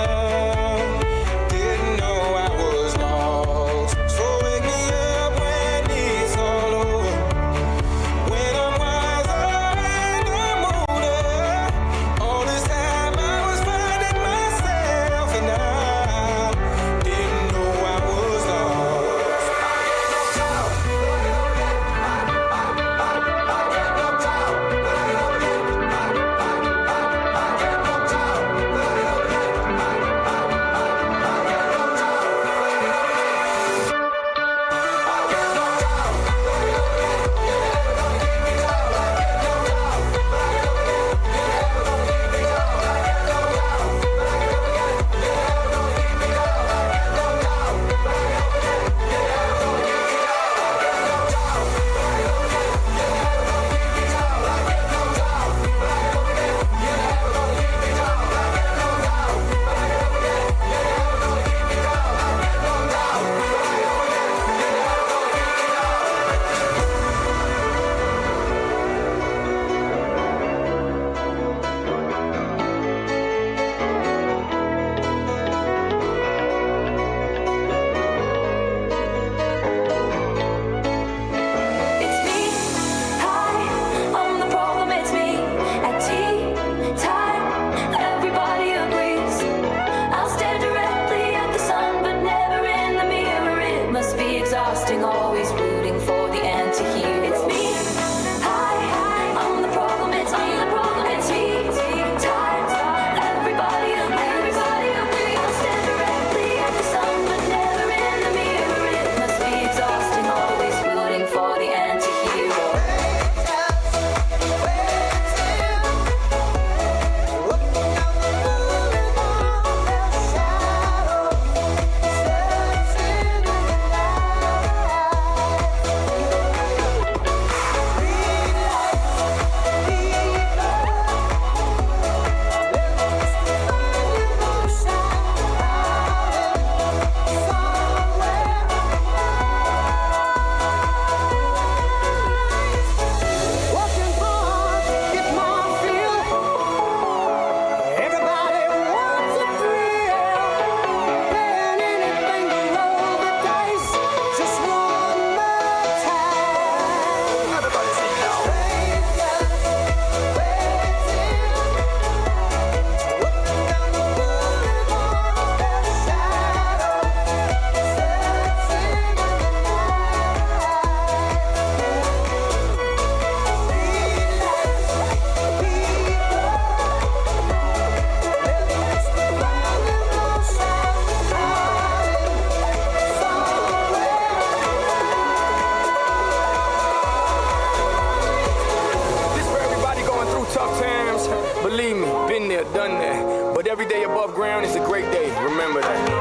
there, done that. But every day above ground is a great day. Remember that.